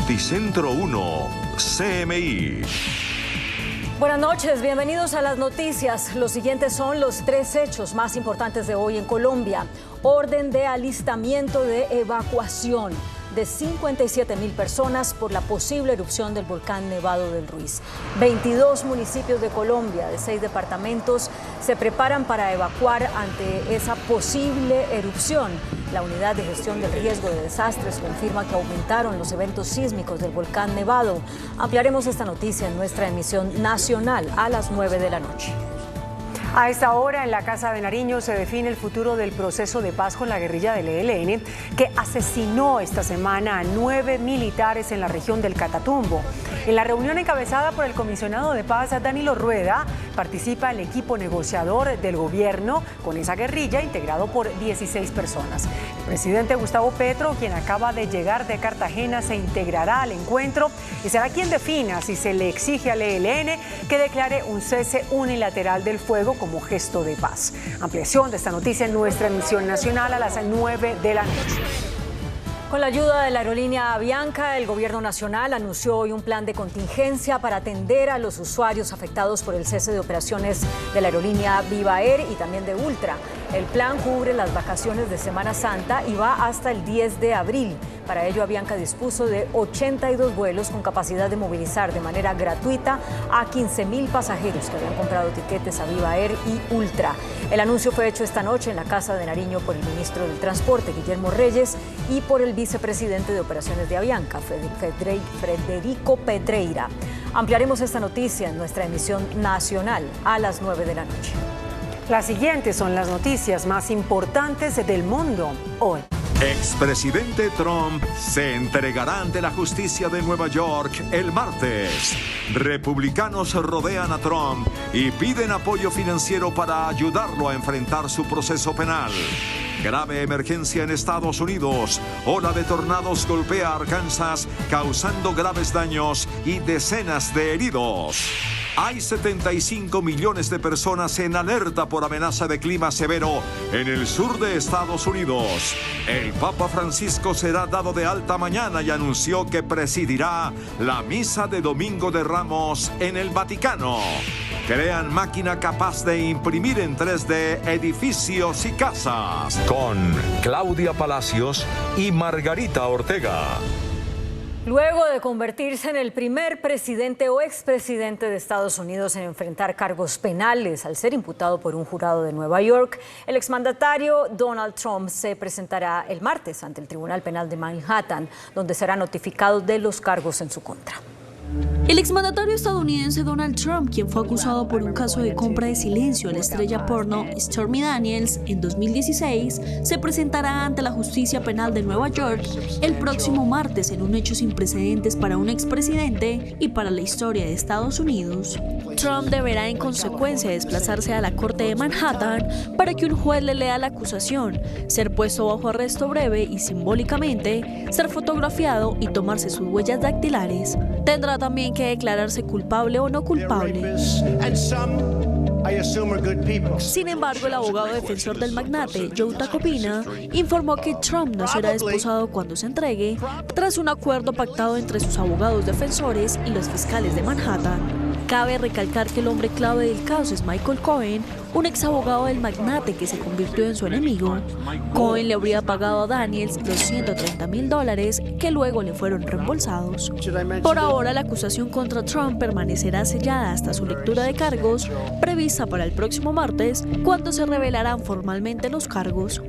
Noticentro 1, CMI. Buenas noches, bienvenidos a las noticias. Los siguientes son los 3 hechos más importantes de hoy en Colombia. Orden de alistamiento de evacuación de 57.000 personas por la posible erupción del volcán Nevado del Ruiz. 22 municipios de Colombia, de 6 departamentos, se preparan para evacuar ante esa posible erupción. La Unidad de Gestión del Riesgo de Desastres confirma que aumentaron los eventos sísmicos del volcán Nevado. Ampliaremos esta noticia en nuestra emisión nacional a las 9 de la noche. A esta hora, en la Casa de Nariño, se define el futuro del proceso de paz con la guerrilla del ELN, que asesinó esta semana a 9 militares en la región del Catatumbo. En la reunión encabezada por el comisionado de paz, Danilo Rueda, participa el equipo negociador del gobierno con esa guerrilla, integrado por 16 personas. El presidente Gustavo Petro, quien acaba de llegar de Cartagena, se integrará al encuentro y será quien defina si se le exige al ELN que declare un cese unilateral del fuego como gesto de paz. Ampliación de esta noticia en nuestra emisión nacional a las 9 de la noche. Con la ayuda de la aerolínea Avianca, el gobierno nacional anunció hoy un plan de contingencia para atender a los usuarios afectados por el cese de operaciones de la aerolínea Viva Air y también de Ultra. El plan cubre las vacaciones de Semana Santa y va hasta el 10 de abril. Para ello, Avianca dispuso de 82 vuelos con capacidad de movilizar de manera gratuita a 15.000 pasajeros que habían comprado tiquetes a Viva Air y Ultra. El anuncio fue hecho esta noche en la Casa de Nariño por el ministro del Transporte, Guillermo Reyes, y por el vicepresidente de Operaciones de Avianca, Federico Pedreira. Ampliaremos esta noticia en nuestra emisión nacional a las 9 de la noche. Las siguientes son las noticias más importantes del mundo hoy. Expresidente Trump se entregará ante la justicia de Nueva York el martes. Republicanos rodean a Trump y piden apoyo financiero para ayudarlo a enfrentar su proceso penal. Grave emergencia en Estados Unidos. Ola de tornados golpea Arkansas, causando graves daños y decenas de heridos. Hay 75 millones de personas en alerta por amenaza de clima severo en el sur de Estados Unidos. El Papa Francisco será dado de alta mañana y anunció que presidirá la misa de Domingo de Ramos en el Vaticano. Crean máquina capaz de imprimir en 3D edificios y casas. Con Claudia Palacios y Margarita Ortega. Luego de convertirse en el primer presidente o expresidente de Estados Unidos en enfrentar cargos penales al ser imputado por un jurado de Nueva York, el exmandatario Donald Trump se presentará el martes ante el Tribunal Penal de Manhattan, donde será notificado de los cargos en su contra. El exmandatario estadounidense Donald Trump, quien fue acusado por un caso de compra de silencio a la estrella porno Stormy Daniels en 2016, se presentará ante la Justicia Penal de Nueva York el próximo martes en un hecho sin precedentes para un expresidente y para la historia de Estados Unidos. Trump deberá en consecuencia desplazarse a la Corte de Manhattan para que un juez le lea la acusación, ser puesto bajo arresto breve y simbólicamente, ser fotografiado y tomarse sus huellas dactilares. Tendrá también que declararse culpable o no culpable. Sin embargo, el abogado defensor del magnate, Joe Tacopina, informó que Trump no será desposado cuando se entregue, tras un acuerdo pactado entre sus abogados defensores y los fiscales de Manhattan. Cabe recalcar que el hombre clave del caso es Michael Cohen, un ex abogado del magnate que se convirtió en su enemigo. Cohen le habría pagado a Daniels los $130.000 que luego le fueron reembolsados. Por ahora, la acusación contra Trump permanecerá sellada hasta su lectura de cargos, prevista para el próximo martes, cuando se revelarán formalmente los cargos.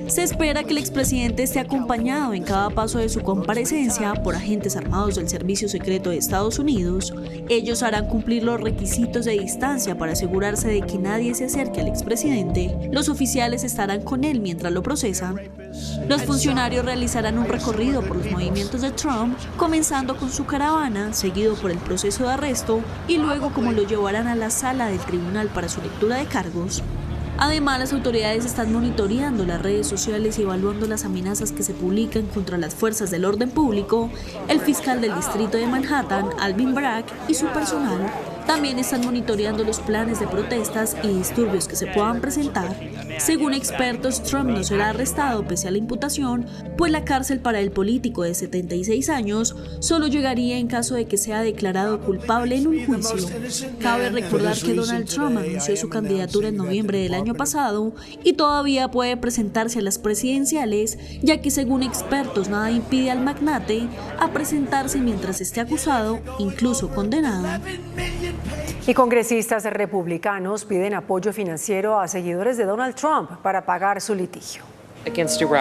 Se espera que el expresidente esté acompañado en cada paso de su comparecencia por agentes armados del Servicio Secreto de Estados Unidos. Ellos harán cumplir los requisitos de distancia para asegurarse de que nadie se acerque al expresidente. Los oficiales estarán con él mientras lo procesan. Los funcionarios realizarán un recorrido por los movimientos de Trump, comenzando con su caravana, seguido por el proceso de arresto y luego como lo llevarán a la sala del tribunal para su lectura de cargos. Además, las autoridades están monitoreando las redes sociales y evaluando las amenazas que se publican contra las fuerzas del orden público, el fiscal del distrito de Manhattan, Alvin Bragg, y su personal. también están monitoreando los planes de protestas y disturbios que se puedan presentar. Según expertos, Trump no será arrestado pese a la imputación, pues la cárcel para el político de 76 años solo llegaría en caso de que sea declarado culpable en un juicio. Cabe recordar que Donald Trump anunció su candidatura en noviembre del año pasado y todavía puede presentarse a las presidenciales, ya que según expertos nada impide al magnate a presentarse mientras esté acusado, incluso condenado. Y congresistas republicanos piden apoyo financiero a seguidores de Donald Trump para pagar su litigio.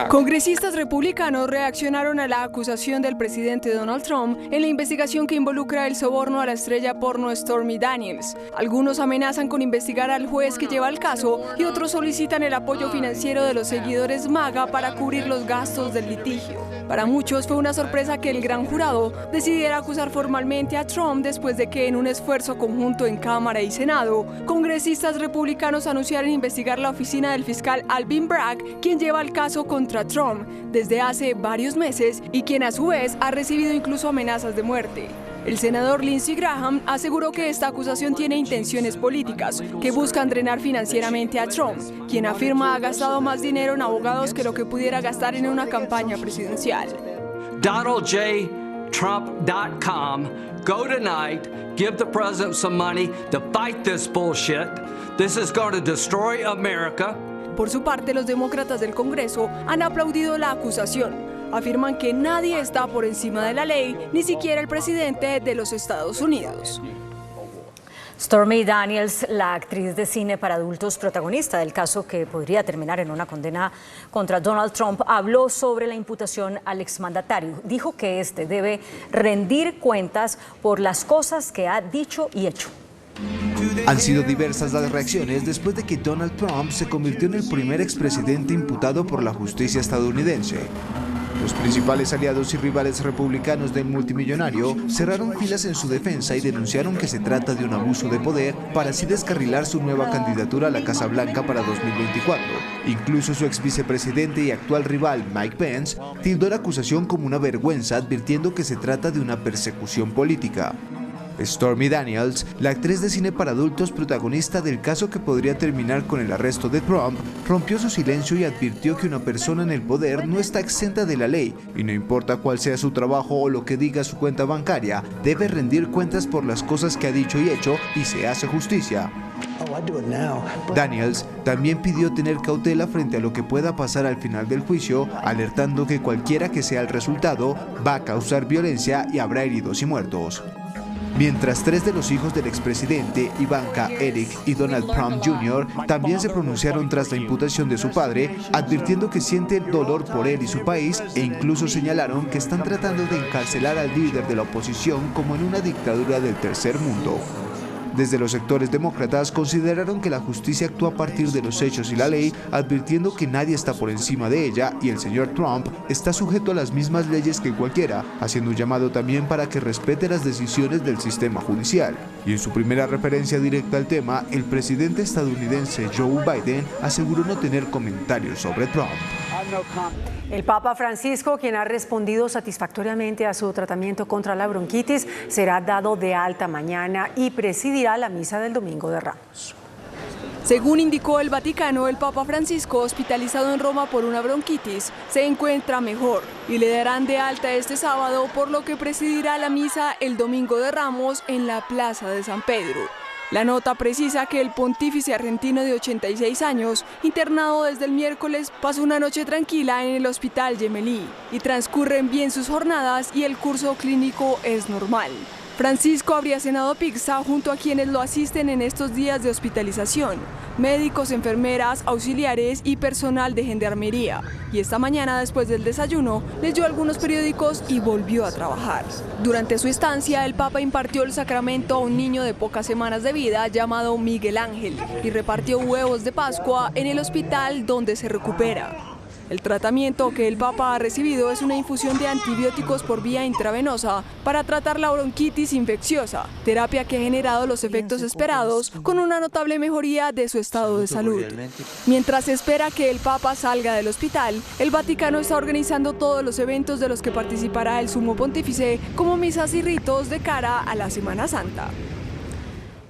Congresistas republicanos reaccionaron a la acusación del presidente Donald Trump en la investigación que involucra el soborno a la estrella porno Stormy Daniels. Algunos amenazan con investigar al juez que lleva el caso y otros solicitan el apoyo financiero de los seguidores MAGA para cubrir los gastos del litigio. Para muchos fue una sorpresa que el gran jurado decidiera acusar formalmente a Trump después de que en un esfuerzo conjunto en Cámara y Senado, congresistas republicanos anunciaron investigar la oficina del fiscal Alvin Bragg, quien lleva el caso contra Trump desde hace varios meses y quien a su vez ha recibido incluso amenazas de muerte. El senador Lindsey Graham aseguró que esta acusación tiene intenciones políticas que buscan drenar financieramente a Trump, quien afirma ha gastado más dinero en abogados que lo que pudiera gastar en una campaña presidencial. DonaldJTrump.com. Go tonight, give the president some money to fight this bullshit. This is going to destroy America. Por su parte, los demócratas del Congreso han aplaudido la acusación. Afirman que nadie está por encima de la ley, ni siquiera el presidente de los Estados Unidos. Stormy Daniels, la actriz de cine para adultos protagonista del caso que podría terminar en una condena contra Donald Trump, habló sobre la imputación al exmandatario. Dijo que este debe rendir cuentas por las cosas que ha dicho y hecho. Han sido diversas las reacciones después de que Donald Trump se convirtió en el primer expresidente imputado por la justicia estadounidense. Los principales aliados y rivales republicanos del multimillonario cerraron filas en su defensa y denunciaron que se trata de un abuso de poder para así descarrilar su nueva candidatura a la Casa Blanca para 2024. Incluso su ex vicepresidente y actual rival Mike Pence tildó la acusación como una vergüenza, advirtiendo que se trata de una persecución política. Stormy Daniels, la actriz de cine para adultos protagonista del caso que podría terminar con el arresto de Trump, rompió su silencio y advirtió que una persona en el poder no está exenta de la ley y no importa cuál sea su trabajo o lo que diga su cuenta bancaria, debe rendir cuentas por las cosas que ha dicho y hecho y se hace justicia. Daniels también pidió tener cautela frente a lo que pueda pasar al final del juicio, alertando que cualquiera que sea el resultado va a causar violencia y habrá heridos y muertos. Mientras 3 de los hijos del expresidente, Ivanka, Eric y Donald Trump Jr., también se pronunciaron tras la imputación de su padre, advirtiendo que sienten dolor por él y su país e incluso señalaron que están tratando de encarcelar al líder de la oposición como en una dictadura del tercer mundo. Desde los sectores demócratas consideraron que la justicia actúa a partir de los hechos y la ley, advirtiendo que nadie está por encima de ella y el señor Trump está sujeto a las mismas leyes que cualquiera, haciendo un llamado también para que respete las decisiones del sistema judicial. Y en su primera referencia directa al tema, el presidente estadounidense Joe Biden aseguró no tener comentarios sobre Trump. El Papa Francisco, quien ha respondido satisfactoriamente a su tratamiento contra la bronquitis, será dado de alta mañana y presidirá la misa del Domingo de Ramos. Según indicó el Vaticano, el Papa Francisco, hospitalizado en Roma por una bronquitis, se encuentra mejor y le darán de alta este sábado, por lo que presidirá la misa el Domingo de Ramos en la Plaza de San Pedro. La nota precisa que el pontífice argentino de 86 años, internado desde el miércoles, pasó una noche tranquila en el Hospital Gemelli y transcurren bien sus jornadas y el curso clínico es normal. Francisco habría cenado pizza junto a quienes lo asisten en estos días de hospitalización, médicos, enfermeras, auxiliares y personal de gendarmería. Y esta mañana, después del desayuno, leyó algunos periódicos y volvió a trabajar. Durante su estancia, el Papa impartió el sacramento a un niño de pocas semanas de vida llamado Miguel Ángel y repartió huevos de Pascua en el hospital donde se recupera. El tratamiento que el Papa ha recibido es una infusión de antibióticos por vía intravenosa para tratar la bronquitis infecciosa, terapia que ha generado los efectos esperados con una notable mejoría de su estado de salud. Mientras se espera que el Papa salga del hospital, el Vaticano está organizando todos los eventos de los que participará el Sumo Pontífice, como misas y ritos de cara a la Semana Santa.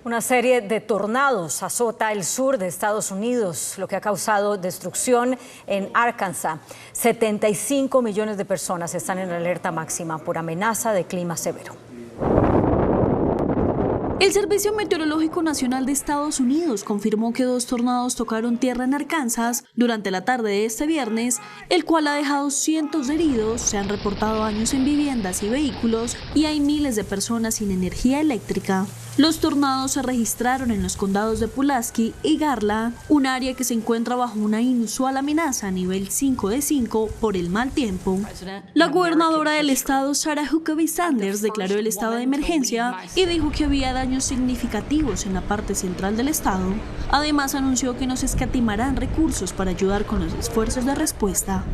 Una serie de tornados azota el sur de Estados Unidos, lo que ha causado destrucción en Arkansas. 75 millones de personas están en alerta máxima por amenaza de clima severo. El Servicio Meteorológico Nacional de Estados Unidos confirmó que 2 tornados tocaron tierra en Arkansas durante la tarde de este viernes, el cual ha dejado cientos de heridos, se han reportado daños en viviendas y vehículos y hay miles de personas sin energía eléctrica. Los tornados se registraron en los condados de Pulaski y Garland, un área que se encuentra bajo una inusual amenaza a nivel 5 de 5 por el mal tiempo. La gobernadora del estado, Sarah Huckabee Sanders, declaró el estado de emergencia y dijo que había daños significativos en la parte central del estado. Además, anunció que no se escatimarán recursos para ayudar con los esfuerzos de respuesta.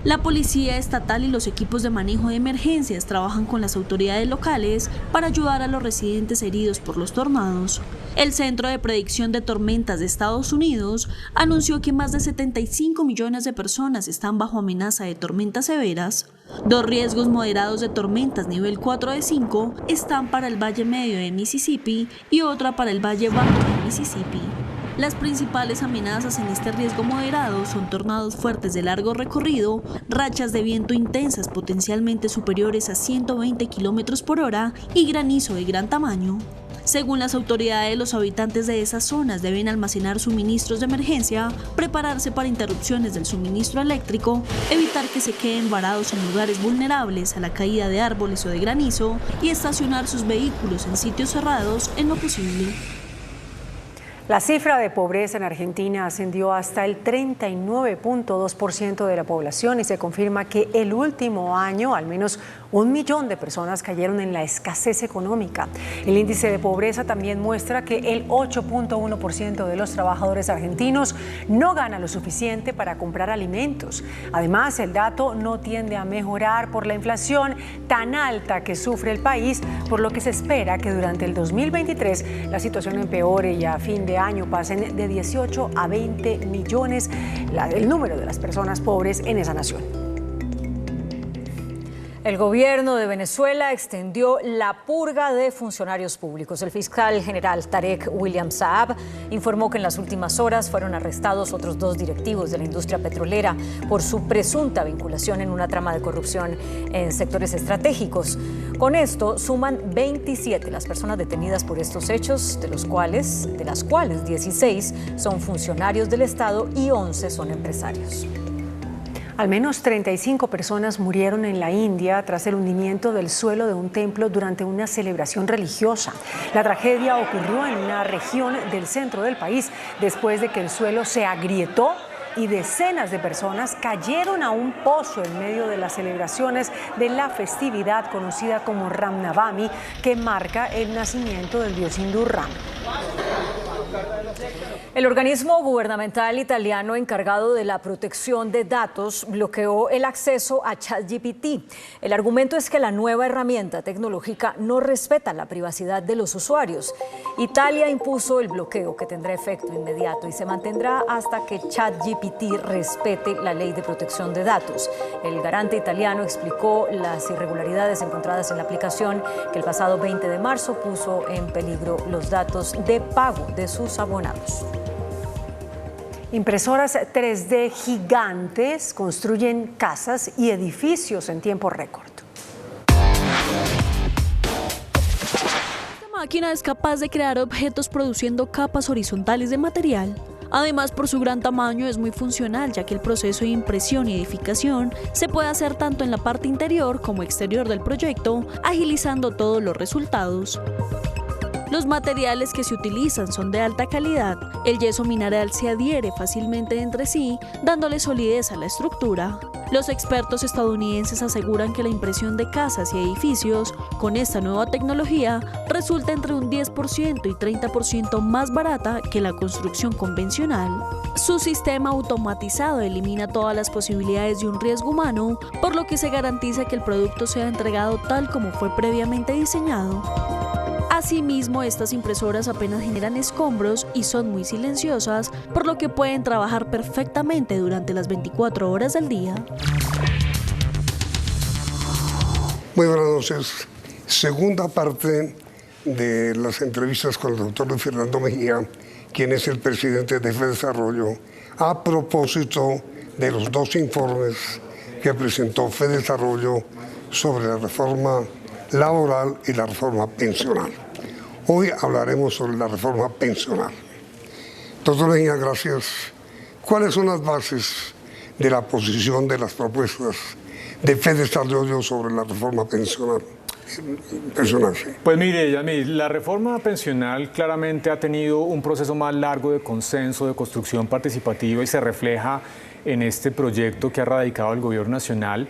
La policía estatal y los equipos de manejo de emergencias trabajan con las autoridades locales para ayudar a los residentes heridos por los tornados. El Centro de Predicción de Tormentas de Estados Unidos anunció que más de 75 millones de personas están bajo amenaza de tormentas severas. 2 riesgos moderados de tormentas nivel 4 de 5 están para el Valle Medio de Mississippi y otra para el Valle Bajo de Mississippi. Las principales amenazas en este riesgo moderado son tornados fuertes de largo recorrido, rachas de viento intensas potencialmente superiores a 120 kilómetros por hora y granizo de gran tamaño. Según las autoridades, los habitantes de esas zonas deben almacenar suministros de emergencia, prepararse para interrupciones del suministro eléctrico, evitar que se queden varados en lugares vulnerables a la caída de árboles o de granizo y estacionar sus vehículos en sitios cerrados en lo posible. La cifra de pobreza en Argentina ascendió hasta el 39.2% de la población y se confirma que el último año al menos 1 millón de personas cayeron en la escasez económica. El índice de pobreza también muestra que el 8.1% de los trabajadores argentinos no gana lo suficiente para comprar alimentos. Además, el dato no tiende a mejorar por la inflación tan alta que sufre el país, por lo que se espera que durante el 2023 la situación empeore y a fin de año pasen de 18 a 20 millones el número de las personas pobres en esa nación. El gobierno de Venezuela extendió la purga de funcionarios públicos. El fiscal general Tarek William Saab informó que en las últimas horas fueron arrestados otros 2 directivos de la industria petrolera por su presunta vinculación en una trama de corrupción en sectores estratégicos. Con esto suman 27 las personas detenidas por estos hechos, de las cuales 16 son funcionarios del Estado y 11 son empresarios. Al menos 35 personas murieron en la India tras el hundimiento del suelo de un templo durante una celebración religiosa. La tragedia ocurrió en una región del centro del país después de que el suelo se agrietó y decenas de personas cayeron a un pozo en medio de las celebraciones de la festividad conocida como Ram Navami, que marca el nacimiento del dios hindú Ram. El organismo gubernamental italiano encargado de la protección de datos bloqueó el acceso a ChatGPT. El argumento es que la nueva herramienta tecnológica no respeta la privacidad de los usuarios. Italia impuso el bloqueo, que tendrá efecto inmediato y se mantendrá hasta que ChatGPT respete la ley de protección de datos. El garante italiano explicó las irregularidades encontradas en la aplicación, que el pasado 20 de marzo puso en peligro los datos de pago de sus abonados. Impresoras 3D gigantes construyen casas y edificios en tiempo récord. Esta máquina es capaz de crear objetos produciendo capas horizontales de material. Además, por su gran tamaño es muy funcional, ya que el proceso de impresión y edificación se puede hacer tanto en la parte interior como exterior del proyecto, agilizando todos los resultados. Los materiales que se utilizan son de alta calidad. El yeso mineral se adhiere fácilmente entre sí, dándole solidez a la estructura. Los expertos estadounidenses aseguran que la impresión de casas y edificios con esta nueva tecnología resulta entre un 10% y 30% más barata que la construcción convencional. Su sistema automatizado elimina todas las posibilidades de un riesgo humano, por lo que se garantiza que el producto sea entregado tal como fue previamente diseñado. Asimismo, estas impresoras apenas generan escombros y son muy silenciosas, por lo que pueden trabajar perfectamente durante las 24 horas del día. Muy buenas noches. Segunda parte de las entrevistas con el doctor Luis Fernando Mejía, quien es el presidente de FEDesarrollo, a propósito de los dos informes que presentó FEDesarrollo sobre la reforma laboral y la reforma pensional. Hoy hablaremos sobre la reforma pensional. Doctor Mejía, gracias. ¿Cuáles son las bases de la posición de las propuestas de FEDesarrollo sobre la reforma pensional? Pues mire, Yamil, la reforma pensional claramente ha tenido un proceso más largo de consenso, de construcción participativa y se refleja en este proyecto que ha radicado el Gobierno Nacional.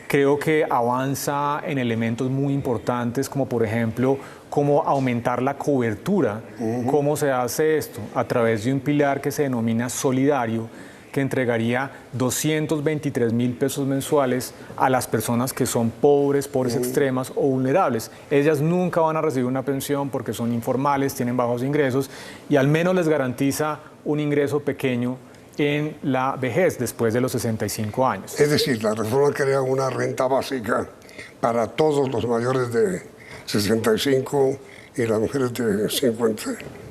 Creo que avanza en elementos muy importantes como por ejemplo cómo aumentar la cobertura. ¿Cómo se hace esto? A través de un pilar que se denomina solidario, que entregaría 223.000 pesos mensuales a las personas que son pobres extremas o vulnerables. Ellas nunca van a recibir una pensión porque son informales, tienen bajos ingresos y al menos les garantiza un ingreso pequeño en la vejez después de los 65 años. Es decir, la reforma crea una renta básica para todos los mayores de 65 y las mujeres de 50.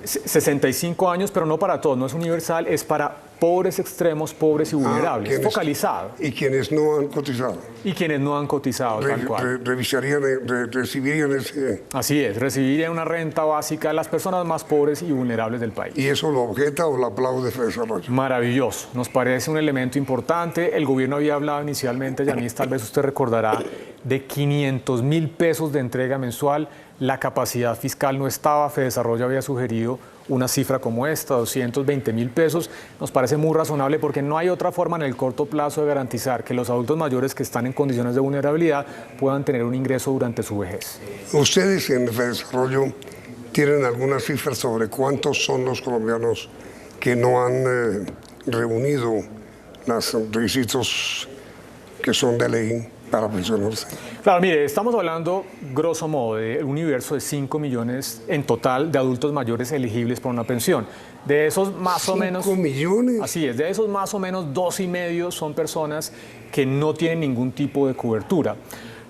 65 años, pero no para todos, no es universal, es para pobres extremos, pobres y vulnerables, es focalizado. Y quienes no han cotizado. Y quienes no han cotizado, tal cual. Recibirían ese... Así es, recibirían una renta básica a las personas más pobres y vulnerables del país. ¿Y eso lo objeta o lo aplaude FEDesarrollo? Maravilloso, nos parece un elemento importante. El gobierno había hablado inicialmente, Yanis, tal vez usted recordará, de 500.000 pesos de entrega mensual. La capacidad fiscal no estaba, FEDesarrollo había sugerido una cifra como esta, 220.000 pesos. Nos parece muy razonable porque no hay otra forma en el corto plazo de garantizar que los adultos mayores que están en condiciones de vulnerabilidad puedan tener un ingreso durante su vejez. ¿Ustedes en FEDesarrollo tienen algunas cifras sobre cuántos son los colombianos que no han reunido los requisitos que son de ley para pensionarse? Claro, mire, estamos hablando grosso modo de un universo de 5 millones en total de adultos mayores elegibles para una pensión. De esos más o menos... ¿5 millones? Así es, de esos más o menos 2,5 son personas que no tienen ningún tipo de cobertura.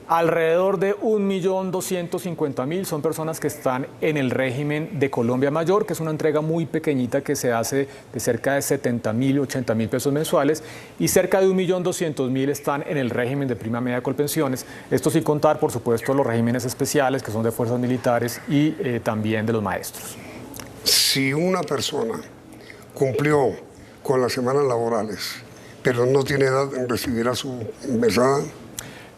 Alrededor de 1.250.000 son personas que están en el régimen de Colombia Mayor, que es una entrega muy pequeñita que se hace de cerca de 70.000, 80.000 pesos mensuales, y cerca de 1.200.000 están en el régimen de prima media Colpensiones. Esto sin contar, por supuesto, los regímenes especiales, que son de fuerzas militares y también de los maestros. Si una persona cumplió con las semanas laborales, pero no tiene edad, recibirá su mesada.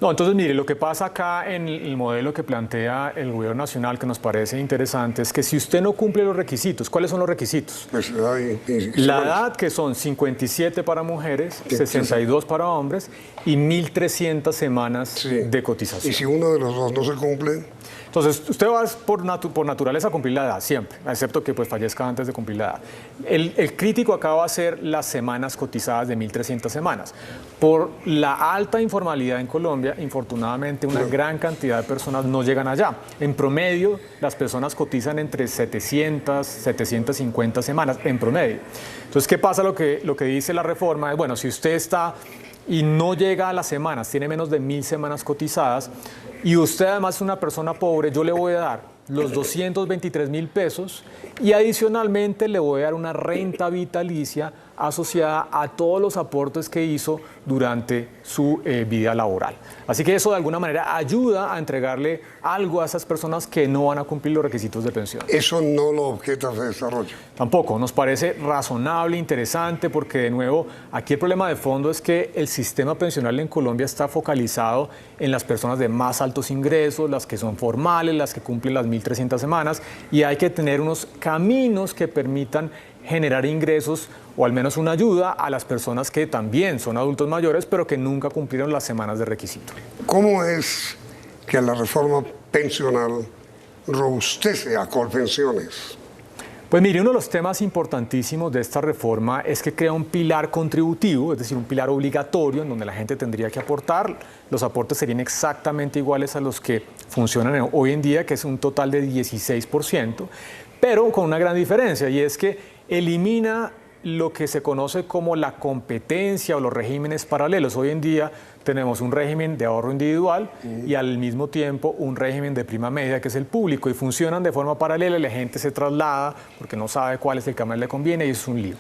No, entonces mire, lo que pasa acá en el modelo que plantea el Gobierno Nacional, que nos parece interesante, es que si usted no cumple los requisitos, ¿cuáles son los requisitos? Pues la edad, que son 57 para mujeres, 62 para hombres y 1.300 semanas de cotización. ¿Y si uno de los dos no se cumple? Entonces, usted va por naturaleza a cumplir la edad, siempre, excepto que pues, fallezca antes de cumplir la edad. El crítico acá va a ser las semanas cotizadas de 1.300 semanas. Por la alta informalidad en Colombia, infortunadamente, una gran cantidad de personas no llegan allá. En promedio, las personas cotizan entre 700, 750 semanas, en promedio. Entonces, ¿qué pasa? Lo que dice la reforma es, bueno, si usted está y no llega a las semanas, tiene menos de 1.000 semanas cotizadas, y usted además es una persona pobre, yo le voy a dar los 223.000 pesos y adicionalmente le voy a dar una renta vitalicia asociada a todos los aportes que hizo durante su vida laboral. Así que eso de alguna manera ayuda a entregarle algo a esas personas que no van a cumplir los requisitos de pensión. Eso no lo objeta FEDesarrollo. Tampoco, nos parece razonable, interesante, porque de nuevo, aquí el problema de fondo es que el sistema pensional en Colombia está focalizado en las personas de más altos ingresos, las que son formales, las que cumplen las 1.300 semanas, y hay que tener unos caminos que permitan generar ingresos o al menos una ayuda a las personas que también son adultos mayores, pero que nunca cumplieron las semanas de requisito. ¿Cómo es que la reforma pensional robustece a Colpensiones? Pues mire, uno de los temas importantísimos de esta reforma es que crea un pilar contributivo, es decir, un pilar obligatorio en donde la gente tendría que aportar. Los aportes serían exactamente iguales a los que funcionan hoy en día, que es un total de 16%, pero con una gran diferencia, y es que elimina lo que se conoce como la competencia o los regímenes paralelos. Hoy en día tenemos un régimen de ahorro individual y al mismo tiempo un régimen de prima media, que es el público, y funcionan de forma paralela y la gente se traslada porque no sabe cuál es el que más le conviene y es un lío.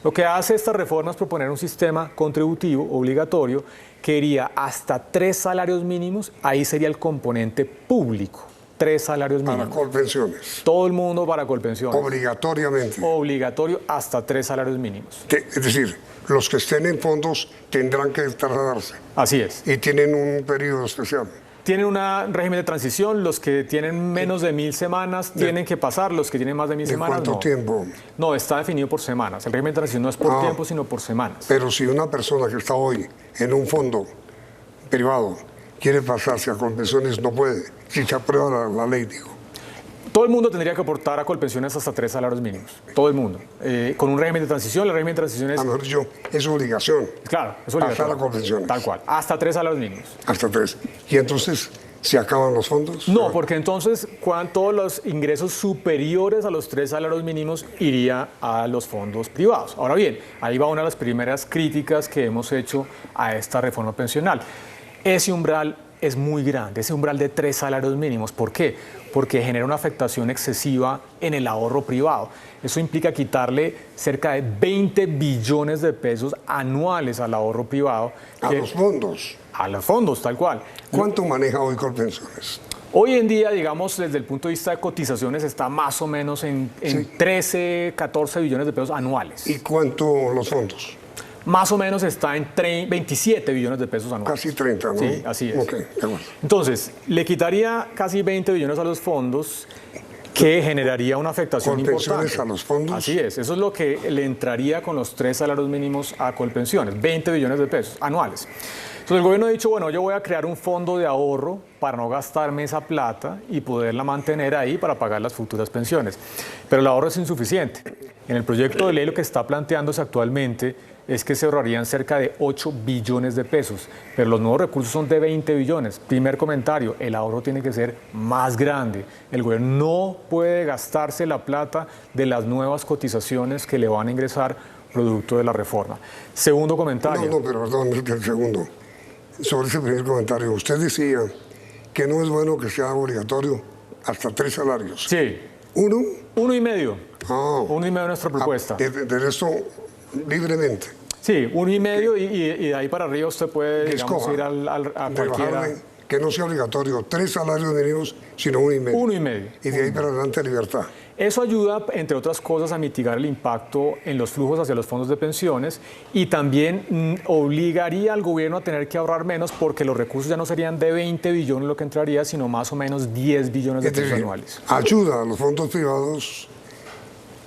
Lo que hace esta reforma es proponer un sistema contributivo obligatorio que iría hasta 3 salarios mínimos, ahí sería el componente público. 3 salarios mínimos. Para Colpensiones. Todo el mundo para Colpensiones. Obligatoriamente. Obligatorio hasta 3 salarios mínimos. Es decir, los que estén en fondos tendrán que trasladarse. Así es. Y tienen un periodo especial. Tienen un régimen de transición, los que tienen menos de 1000 semanas tienen que pasar, los que tienen más de 1000 semanas ¿De cuánto tiempo? No, está definido por semanas. El régimen de transición no es por tiempo, sino por semanas. Pero si una persona que está hoy en un fondo privado quiere pasarse a Colpensiones, no puede, si se aprueba la ley, digo. Todo el mundo tendría que aportar a Colpensiones hasta 3 salarios mínimos. Todo el mundo. Con un régimen de transición, el régimen de transición es... A lo mejor es obligación. Claro, es obligatorio. Pasar a Colpensiones. Tal cual. Hasta 3 salarios mínimos. Hasta 3. ¿Y entonces se acaban los fondos? No, porque entonces todos los ingresos superiores a los 3 salarios mínimos iría a los fondos privados. Ahora bien, ahí va una de las primeras críticas que hemos hecho a esta reforma pensional. Ese umbral es muy grande, ese umbral de 3 salarios mínimos. ¿Por qué? Porque genera una afectación excesiva en el ahorro privado. Eso implica quitarle cerca de 20 billones de pesos anuales al ahorro privado. ¿A los fondos? A los fondos, tal cual. ¿Cuánto maneja hoy Colpensiones? Hoy en día, digamos, desde el punto de vista de cotizaciones, está más o menos en 13, 14 billones de pesos anuales. ¿Y cuánto los fondos? Más o menos está en 27 billones de pesos anuales. Casi 30, ¿no? Sí, así es. Okay, de acuerdo. Entonces, le quitaría casi 20 billones a los fondos, que generaría una afectación importante. A los fondos. Así es, eso es lo que le entraría con los 3 salarios mínimos a Colpensiones, 20 billones de pesos anuales. Entonces el gobierno ha dicho, bueno, yo voy a crear un fondo de ahorro para no gastarme esa plata y poderla mantener ahí para pagar las futuras pensiones. Pero el ahorro es insuficiente. En el proyecto de ley lo que está planteándose actualmente es que se ahorrarían cerca de 8 billones de pesos, pero los nuevos recursos son de 20 billones. Primer comentario, el ahorro tiene que ser más grande. El gobierno no puede gastarse la plata de las nuevas cotizaciones que le van a ingresar producto de la reforma. Segundo comentario. No, pero perdón, el segundo. Sobre ese primer comentario, usted decía que no es bueno que sea obligatorio hasta 3 salarios. Sí. ¿1? 1,5. Ah. 1,5 nuestra propuesta. De resto, libremente. Sí, 1,5 y de ahí para arriba usted puede, digamos, ir a cualquiera. Que no sea obligatorio 3 salarios mínimos, sino 1,5. 1,5. Y de ahí para adelante libertad. Eso ayuda, entre otras cosas, a mitigar el impacto en los flujos hacia los fondos de pensiones y también obligaría al gobierno a tener que ahorrar menos porque los recursos ya no serían de 20 billones lo que entraría, sino más o menos 10 billones de pesos anuales. Ayuda a los fondos privados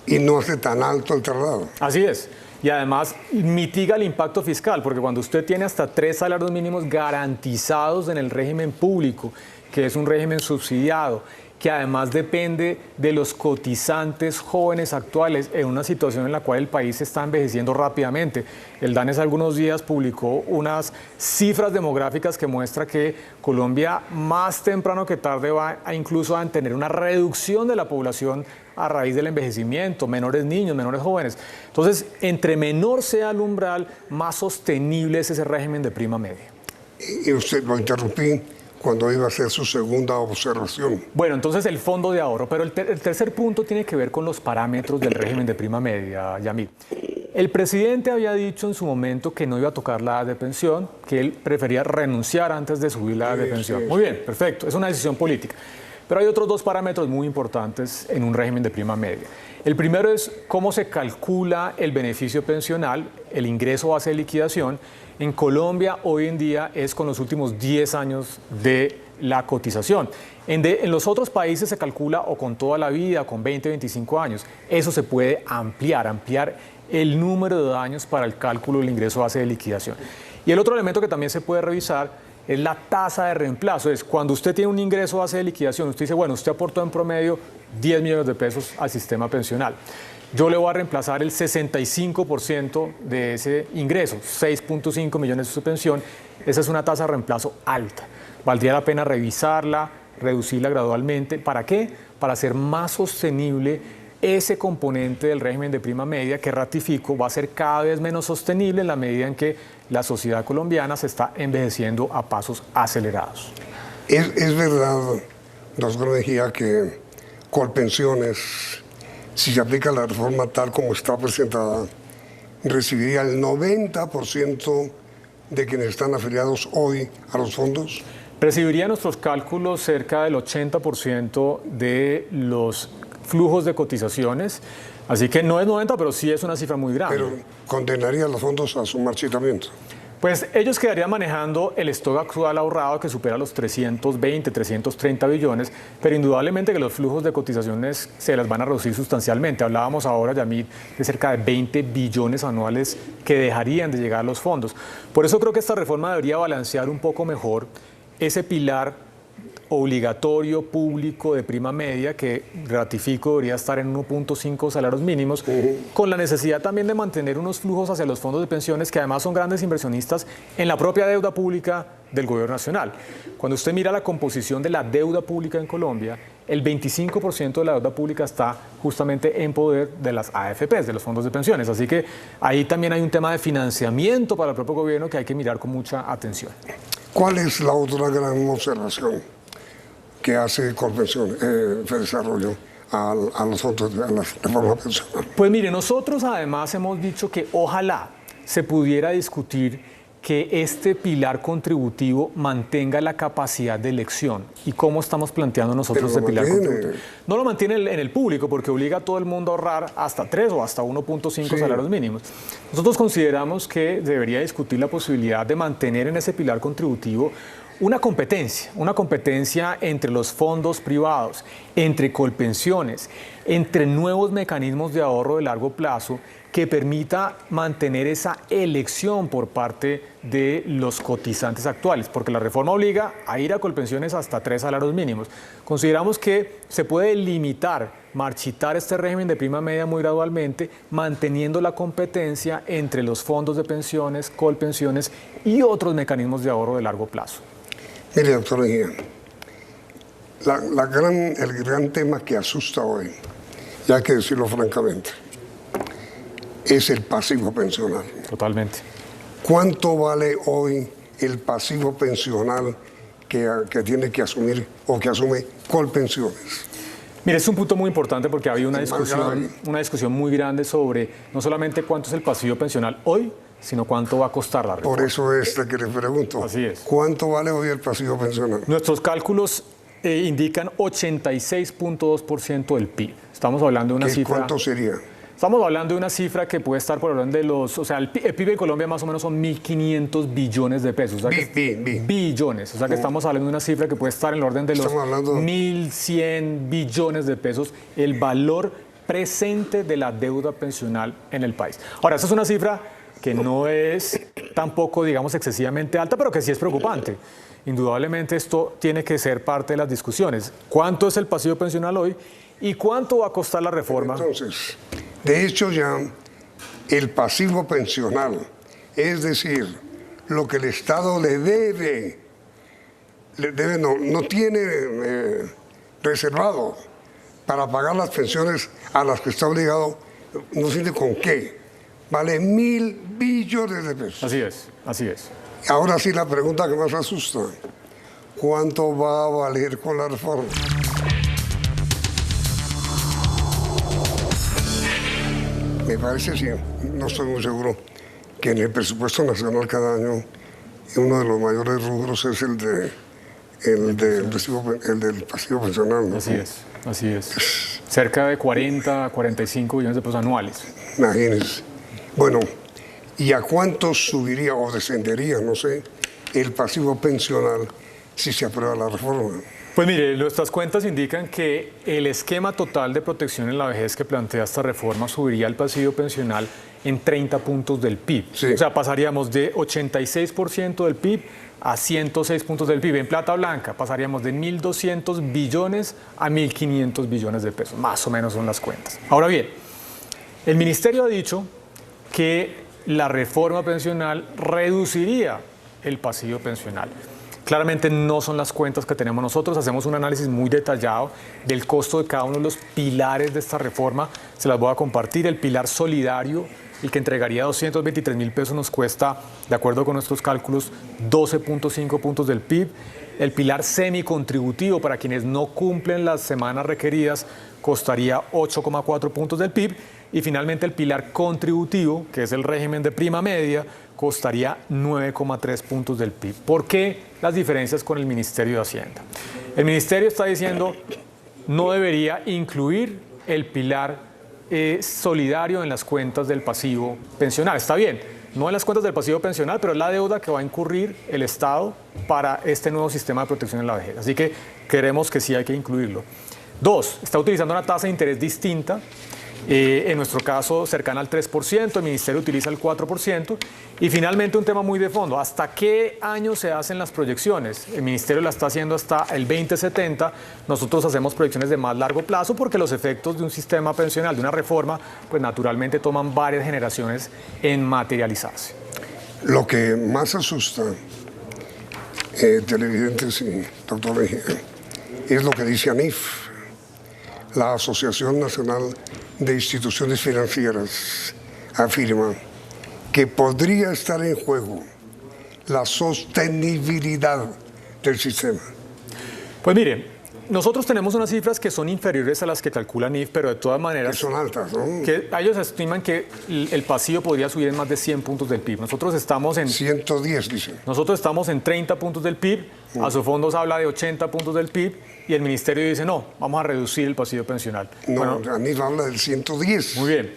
y no hace tan alto el traslado. Así es. Y además mitiga el impacto fiscal, porque cuando usted tiene hasta 3 salarios mínimos garantizados en el régimen público, que es un régimen subsidiado, que además depende de los cotizantes jóvenes actuales en una situación en la cual el país se está envejeciendo rápidamente. El DANE hace algunos días publicó unas cifras demográficas que muestra que Colombia más temprano que tarde va a incluso a tener una reducción de la población a raíz del envejecimiento, menores niños, menores jóvenes. Entonces, entre menor sea el umbral, más sostenible es ese régimen de prima media. Y usted lo interrumpí cuando iba a hacer su segunda observación. Bueno, entonces el fondo de ahorro, pero el tercer punto tiene que ver con los parámetros del régimen de prima media, Yamil. El presidente había dicho en su momento que no iba a tocar la edad de pensión, que él prefería renunciar antes de subir la edad de pensión. Muy bien, perfecto, es una decisión política. Pero hay otros 2 parámetros muy importantes en un régimen de prima media. El primero es cómo se calcula el beneficio pensional, el ingreso base de liquidación. En Colombia hoy en día es con los últimos 10 años de la cotización. En los otros países se calcula o con toda la vida, con 20, 25 años. Eso se puede ampliar el número de años para el cálculo del ingreso base de liquidación. Y el otro elemento que también se puede revisar es la tasa de reemplazo. Es cuando usted tiene un ingreso base de liquidación, usted dice, bueno, usted aportó en promedio 10 millones de pesos al sistema pensional. Yo le voy a reemplazar el 65% de ese ingreso, 6.5 millones de su pensión. Esa es una tasa de reemplazo alta. Valdría la pena revisarla, reducirla gradualmente. ¿Para qué? Para hacer más sostenible ese componente del régimen de prima media que, ratifico, va a ser cada vez menos sostenible en la medida en que la sociedad colombiana se está envejeciendo a pasos acelerados. Es verdad, doctor Mejía, que Colpensiones, si se aplica la reforma tal como está presentada, recibiría el 90% de quienes están afiliados hoy a los fondos? Recibiría nuestros cálculos cerca del 80% de los flujos de cotizaciones, así que no es 90, pero sí es una cifra muy grande. Pero condenaría a los fondos a su marchitamiento. Pues ellos quedarían manejando el stock actual ahorrado que supera los 320, 330 billones, pero indudablemente que los flujos de cotizaciones se las van a reducir sustancialmente. Hablábamos ahora, Yamid, de cerca de 20 billones anuales que dejarían de llegar a los fondos. Por eso creo que esta reforma debería balancear un poco mejor ese pilar obligatorio público de prima media que, ratifico, debería estar en 1.5 salarios mínimos, con la necesidad también de mantener unos flujos hacia los fondos de pensiones que además son grandes inversionistas en la propia deuda pública del gobierno nacional. Cuando usted mira la composición de la deuda pública en Colombia, el 25% de la deuda pública está justamente en poder de las AFPs, de los fondos de pensiones. Así que ahí también hay un tema de financiamiento para el propio gobierno que hay que mirar con mucha atención. ¿Cuál es la otra gran observación que hace Colpensiones, Fedesarrollo a los fondos de la reforma pensional? Pues mire, nosotros además hemos dicho que ojalá se pudiera discutir que este pilar contributivo mantenga la capacidad de elección. ¿Y cómo estamos planteando nosotros este pilar contributivo? No lo mantiene en el público porque obliga a todo el mundo a ahorrar hasta 3 o hasta 1.5 salarios mínimos. Nosotros consideramos que debería discutir la posibilidad de mantener en ese pilar contributivo una competencia entre los fondos privados, entre Colpensiones, entre nuevos mecanismos de ahorro de largo plazo que permita mantener esa elección por parte de los cotizantes actuales, porque la reforma obliga a ir a Colpensiones hasta 3 salarios mínimos. Consideramos que se puede limitar, marchitar este régimen de prima media muy gradualmente, manteniendo la competencia entre los fondos de pensiones, Colpensiones y otros mecanismos de ahorro de largo plazo. Mire, doctor Mejía, el gran tema que asusta hoy, y hay que decirlo francamente, es el pasivo pensional. Totalmente. ¿Cuánto vale hoy el pasivo pensional que tiene que asumir o que asume Colpensiones? Mire, es un punto muy importante porque había una discusión muy grande sobre no solamente cuánto es el pasivo pensional hoy, sino cuánto va a costar la reforma. Por eso es que le pregunto. Así es. ¿Cuánto vale hoy el pasivo pensional? Nuestros cálculos indican 86.2% del PIB. Estamos hablando de una cifra... ¿Cuánto sería? Estamos hablando de una cifra que puede estar por el orden de los... O sea, el PIB en Colombia más o menos son 1.500 billones de pesos. O sea billones. O sea que estamos hablando de una cifra que puede estar en el orden de los 1.100 billones de pesos, el valor presente de la deuda pensional en el país. Ahora, esa es una cifra que no es tampoco, digamos, excesivamente alta, pero que sí es preocupante. Indudablemente esto tiene que ser parte de las discusiones. ¿Cuánto es el pasivo pensional hoy y cuánto va a costar la reforma? Entonces, de hecho ya el pasivo pensional, es decir, lo que el Estado le debe no tiene reservado para pagar las pensiones a las que está obligado, no sé con qué. Vale 1.000 billones de pesos. Así es, así es. Ahora sí la pregunta que más asusta. ¿Cuánto va a valer con la reforma? Me parece, sí, no estoy muy seguro, que en el presupuesto nacional cada año uno de los mayores rubros es el del pasivo pensional, ¿no? Así es, así es. Cerca de 40, 45 billones de pesos anuales. Imagínense. Bueno, ¿y a cuánto subiría o descendería, no sé, el pasivo pensional si se aprueba la reforma? Pues mire, nuestras cuentas indican que el esquema total de protección en la vejez que plantea esta reforma subiría el pasivo pensional en 30 puntos del PIB. Sí. O sea, pasaríamos de 86% del PIB a 106 puntos del PIB. En plata blanca pasaríamos de 1.200 billones a 1.500 billones de pesos. Más o menos son las cuentas. Ahora bien, el ministerio ha dicho que la reforma pensional reduciría el pasivo pensional. Claramente no son las cuentas que tenemos nosotros, hacemos un análisis muy detallado del costo de cada uno de los pilares de esta reforma, se las voy a compartir. El pilar solidario, el que entregaría 223.000 pesos, nos cuesta, de acuerdo con nuestros cálculos, 12.5 puntos del PIB. El pilar semicontributivo, para quienes no cumplen las semanas requeridas, costaría 8,4 puntos del PIB. Y finalmente el pilar contributivo, que es el régimen de prima media, costaría 9,3 puntos del PIB. ¿Por qué las diferencias con el Ministerio de Hacienda? El Ministerio está diciendo no debería incluir el pilar solidario en las cuentas del pasivo pensional. Está bien, no en las cuentas del pasivo pensional, pero es la deuda que va a incurrir el Estado para este nuevo sistema de protección en la vejez. Así que creemos que sí hay que incluirlo. 2, está utilizando una tasa de interés distinta. En nuestro caso cercana al 3%, el Ministerio utiliza el 4%. Y finalmente un tema muy de fondo, ¿hasta qué año se hacen las proyecciones? El Ministerio la está haciendo hasta el 2070, nosotros hacemos proyecciones de más largo plazo porque los efectos de un sistema pensional, de una reforma, pues naturalmente toman varias generaciones en materializarse. Lo que más asusta, televidentes y doctor Mejía, es lo que dice ANIF, la Asociación Nacional de Instituciones Financieras, afirma que podría estar en juego la sostenibilidad del sistema. Pues mire, nosotros tenemos unas cifras que son inferiores a las que calcula NIF, pero de todas maneras... Que son altas, ¿no? Que ellos estiman que el pasivo podría subir en más de 100 puntos del PIB. Nosotros estamos en... 110, dicen. Nosotros estamos en 30 puntos del PIB, Asofondos habla de 80 puntos del PIB, y el Ministerio dice, no, vamos a reducir el pasivo pensional. No, bueno, ANIF habla del 110. Muy bien.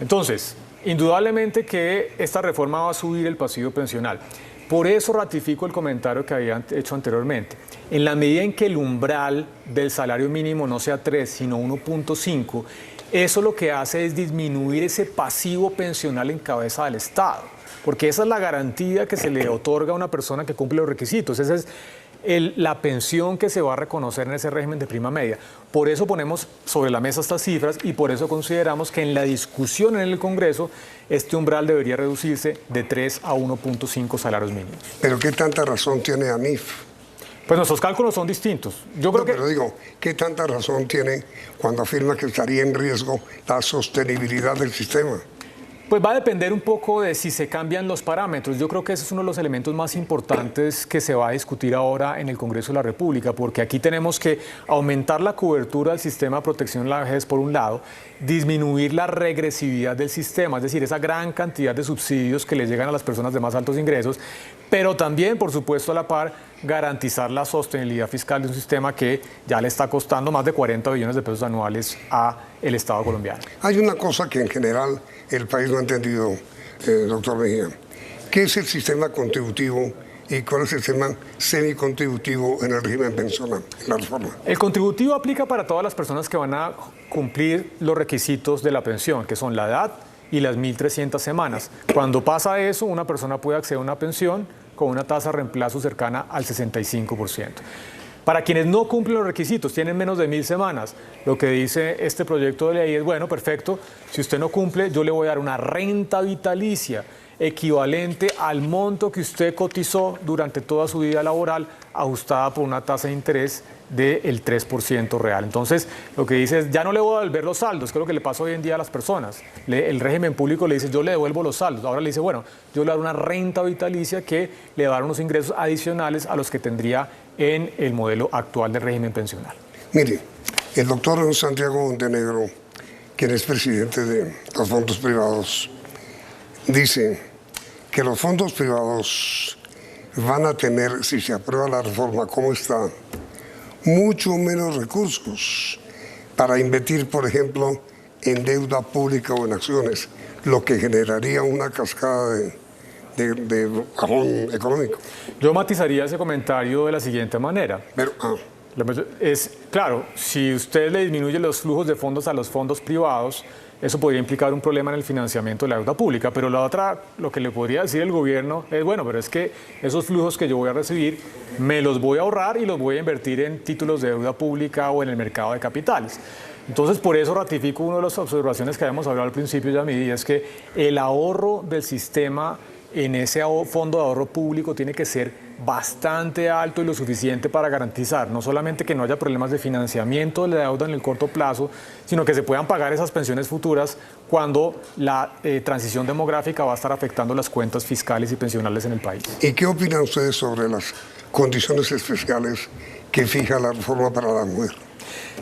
Entonces, indudablemente que esta reforma va a subir el pasivo pensional. Por eso ratifico el comentario que había hecho anteriormente. En la medida en que el umbral del salario mínimo no sea 3, sino 1.5, eso lo que hace es disminuir ese pasivo pensional en cabeza del Estado. Porque esa es la garantía que se le otorga a una persona que cumple los requisitos. Esa es la pensión que se va a reconocer en ese régimen de prima media. Por eso ponemos sobre la mesa estas cifras y por eso consideramos que en la discusión en el Congreso este umbral debería reducirse de 3 a 1.5 salarios mínimos. ¿Pero qué tanta razón tiene ANIF? Pues nuestros cálculos son distintos. Yo creo pero digo, ¿qué tanta razón tiene cuando afirma que estaría en riesgo la sostenibilidad del sistema? Pues va a depender un poco de si se cambian los parámetros. Yo creo que ese es uno de los elementos más importantes que se va a discutir ahora en el Congreso de la República, porque aquí tenemos que aumentar la cobertura del sistema de protección de la vejez por un lado, disminuir la regresividad del sistema, es decir, esa gran cantidad de subsidios que le llegan a las personas de más altos ingresos, pero también, por supuesto, a la par, garantizar la sostenibilidad fiscal de un sistema que ya le está costando más de 40 billones de pesos anuales al Estado colombiano. Hay una cosa que en general el país no ha entendido, doctor Mejía. ¿Qué es el sistema contributivo y cuál es el sistema semicontributivo en el régimen pensional, en la reforma? El contributivo aplica para todas las personas que van a cumplir los requisitos de la pensión, que son la edad y las 1.300 semanas. Cuando pasa eso, una persona puede acceder a una pensión con una tasa de reemplazo cercana al 65%. Para quienes no cumplen los requisitos, tienen menos de 1.000 semanas, lo que dice este proyecto de ley es, bueno, perfecto, si usted no cumple, yo le voy a dar una renta vitalicia equivalente al monto que usted cotizó durante toda su vida laboral, ajustada por una tasa de interés del 3% real. Entonces, lo que dice es, ya no le voy a devolver los saldos, que es lo que le pasa hoy en día a las personas. El régimen público le dice, yo le devuelvo los saldos. Ahora le dice, bueno, yo le daré una renta vitalicia que le va a dar unos ingresos adicionales a los que tendría en el modelo actual del régimen pensional. Mire, el doctor Santiago Montenegro, quien es presidente de los fondos privados, dice que los fondos privados van a tener, si se aprueba la reforma como está, mucho menos recursos para invertir, por ejemplo, en deuda pública o en acciones, lo que generaría una cascada de bajón económico. Yo matizaría ese comentario de la siguiente manera. Pero, claro, si usted le disminuye los flujos de fondos a los fondos privados, eso podría implicar un problema en el financiamiento de la deuda pública, pero lo que le podría decir el gobierno es, bueno, pero es que esos flujos que yo voy a recibir me los voy a ahorrar y los voy a invertir en títulos de deuda pública o en el mercado de capitales. Entonces, por eso ratifico una de las observaciones que habíamos hablado al principio, Yamidi, y es que el ahorro del sistema en ese fondo de ahorro público tiene que ser bastante alto y lo suficiente para garantizar no solamente que no haya problemas de financiamiento de la deuda en el corto plazo, sino que se puedan pagar esas pensiones futuras cuando la transición demográfica va a estar afectando las cuentas fiscales y pensionales en el país. ¿Y qué opinan ustedes sobre las condiciones especiales que fija la reforma para la mujer?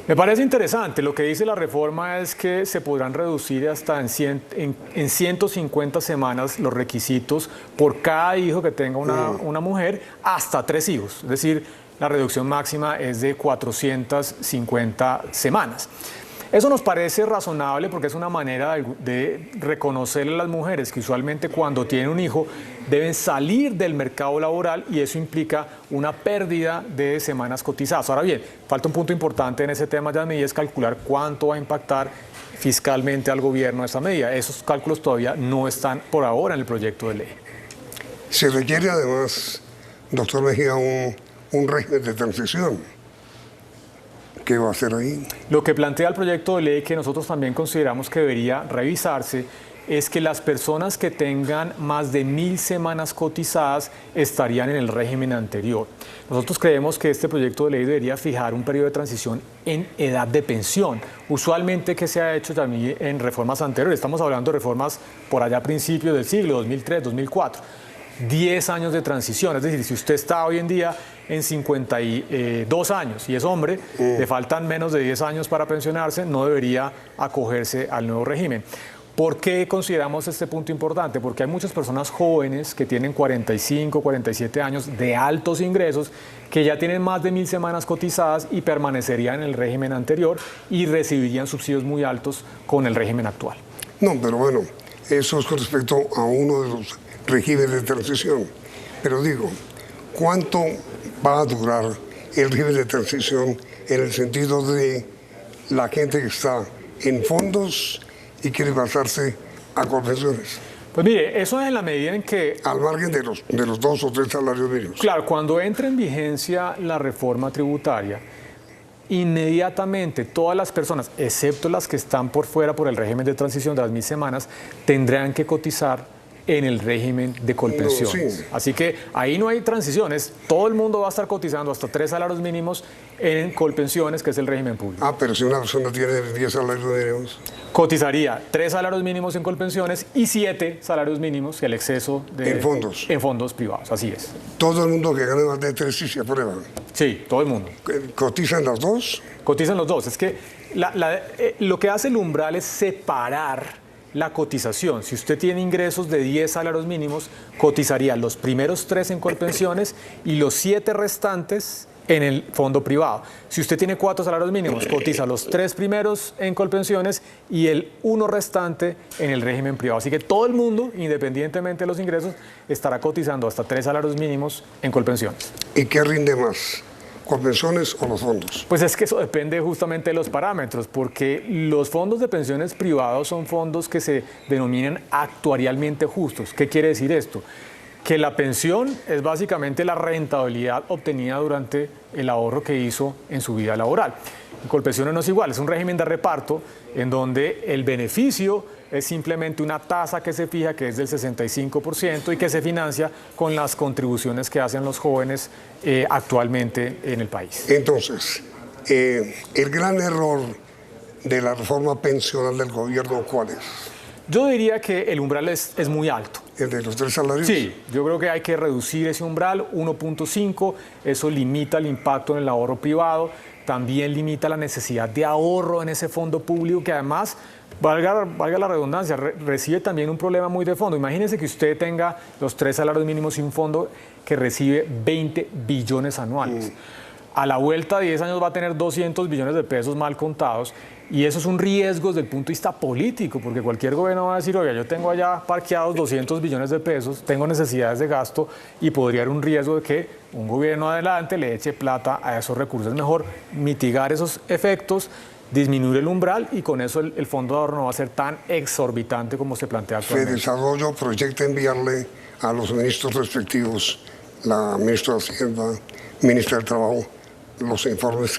Me parece interesante. Lo que dice la reforma es que se podrán reducir hasta en 150 semanas los requisitos por cada hijo que tenga una mujer, hasta 3 hijos. Es decir, la reducción máxima es de 450 semanas. Eso nos parece razonable porque es una manera de reconocerle a las mujeres que usualmente cuando tienen un hijo deben salir del mercado laboral y eso implica una pérdida de semanas cotizadas. Ahora bien, falta un punto importante en ese tema, Yasmí, y es calcular cuánto va a impactar fiscalmente al gobierno esa medida. Esos cálculos todavía no están por ahora en el proyecto de ley. Se requiere además, doctor Mejía, un régimen de transición. ¿Qué va a hacer ahí? Lo que plantea el proyecto de ley, que nosotros también consideramos que debería revisarse, es que las personas que tengan más de 1000 semanas cotizadas estarían en el régimen anterior. Nosotros creemos que este proyecto de ley debería fijar un periodo de transición en edad de pensión. Usualmente, ¿qué se ha hecho también en reformas anteriores? Estamos hablando de reformas por allá a principios del siglo, 2003, 2004. 10 años de transición, es decir, si usted está hoy en día en 52 años y es hombre, le faltan menos de 10 años para pensionarse, no debería acogerse al nuevo régimen. ¿Por qué consideramos este punto importante? Porque hay muchas personas jóvenes que tienen 45, 47 años de altos ingresos que ya tienen más de 1000 semanas cotizadas y permanecerían en el régimen anterior y recibirían subsidios muy altos con el régimen actual. No, pero bueno, eso es con respecto a uno de los regímenes de transición. Pero digo, ¿cuánto va a durar el régimen de transición en el sentido de la gente que está en fondos y quiere pasarse a Colpensiones? Pues mire, eso es en la medida en que... Al margen de los 2 o 3 salarios mínimos. Claro, cuando entre en vigencia la reforma tributaria, inmediatamente todas las personas, excepto las que están por fuera por el régimen de transición de las 1000 semanas, tendrán que cotizar en el régimen de Colpensiones. Sí. Así que ahí no hay transiciones, todo el mundo va a estar cotizando hasta 3 salarios mínimos en Colpensiones, que es el régimen público. Ah, pero si una persona tiene 10 salarios mínimos. Cotizaría 3 salarios mínimos en Colpensiones y 7 salarios mínimos, el exceso de... En fondos. En fondos privados, así es. Todo el mundo que gane más de 3 sí se aprueba. Sí, todo el mundo. ¿Cotizan los dos? Cotizan los dos. Es que lo que hace el umbral es separar la cotización. Si usted tiene ingresos de 10 salarios mínimos, cotizaría los primeros 3 en Colpensiones y los 7 restantes en el fondo privado. Si usted tiene 4 salarios mínimos, cotiza los 3 primeros en Colpensiones y el 1 restante en el régimen privado. Así que todo el mundo, independientemente de los ingresos, estará cotizando hasta 3 salarios mínimos en Colpensiones. ¿Y qué rinde más? ¿Colpensiones o los fondos? Pues es que eso depende justamente de los parámetros, porque los fondos de pensiones privados son fondos que se denominan actuarialmente justos. ¿Qué quiere decir esto? Que la pensión es básicamente la rentabilidad obtenida durante el ahorro que hizo en su vida laboral. En Colpensiones no es igual, es un régimen de reparto en donde el beneficio es simplemente una tasa que se fija, que es del 65% y que se financia con las contribuciones que hacen los jóvenes actualmente en el país. Entonces, el gran error de la reforma pensional del gobierno, ¿cuál es? Yo diría que el umbral es muy alto. ¿El de los 3 salarios? Sí, yo creo que hay que reducir ese umbral, 1.5, eso limita el impacto en el ahorro privado, también limita la necesidad de ahorro en ese fondo público que además, valga la redundancia, recibe también un problema muy de fondo. Imagínese que usted tenga los 3 salarios mínimos y un fondo que recibe 20 billones anuales. A la vuelta de 10 años va a tener 200 billones de pesos mal contados y eso es un riesgo desde el punto de vista político, porque cualquier gobierno va a decir, oiga, yo tengo allá parqueados 200 billones de pesos, tengo necesidades de gasto y podría haber un riesgo de que un gobierno adelante le eche plata a esos recursos. Es mejor mitigar esos efectos, disminuir el umbral y con eso el fondo de ahorro no va a ser tan exorbitante como se plantea actualmente. Fedesarrollo proyecta enviarle a los ministros respectivos, la ministra de Hacienda, ministra del Trabajo, los informes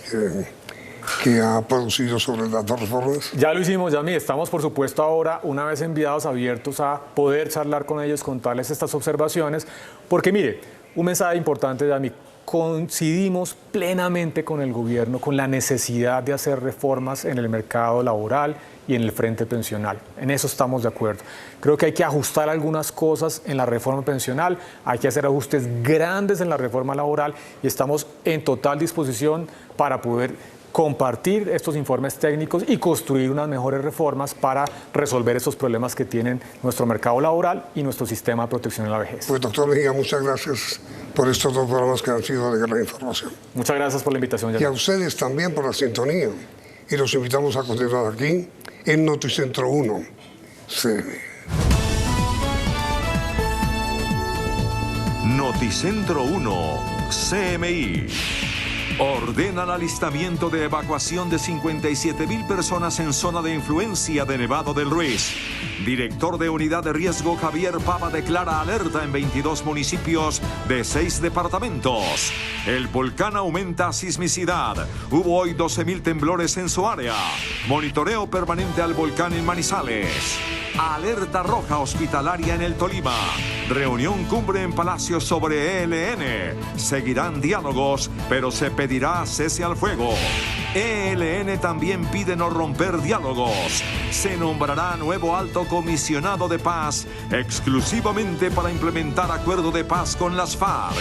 que ha producido sobre las 2 reformas? Ya lo hicimos, Yasmí. Estamos, por supuesto, ahora, una vez enviados, abiertos a poder charlar con ellos, contarles estas observaciones, porque mire, Un mensaje importante, Yami. Coincidimos plenamente con el gobierno con la necesidad de hacer reformas en el mercado laboral y en el frente pensional. En eso estamos de acuerdo. Creo que hay que ajustar algunas cosas en la reforma pensional, hay que hacer ajustes grandes en la reforma laboral y estamos en total disposición para poder compartir estos informes técnicos y construir unas mejores reformas para resolver esos problemas que tienen nuestro mercado laboral y nuestro sistema de protección de la vejez. Pues doctor Mejía, muchas gracias por estos dos programas que han sido de gran información. Muchas gracias por la invitación. Y a ustedes también por la sintonía. Y los invitamos a continuar aquí en Noticentro 1 CMI. Noticentro 1 CMI. Ordena el alistamiento de evacuación de 57,000 personas en zona de influencia de Nevado del Ruiz. Director de Unidad de Riesgo Javier Pava declara alerta en 22 municipios de 6 departamentos. El volcán aumenta sismicidad. Hubo hoy 12,000 temblores en su área. Monitoreo permanente al volcán en Manizales. Alerta roja hospitalaria en el Tolima. Reunión cumbre en Palacio sobre ELN. Seguirán diálogos, pero se pedirá cese al fuego. ELN también pide no romper diálogos. Se nombrará nuevo alto comisionado de paz exclusivamente para implementar acuerdo de paz con las FARC.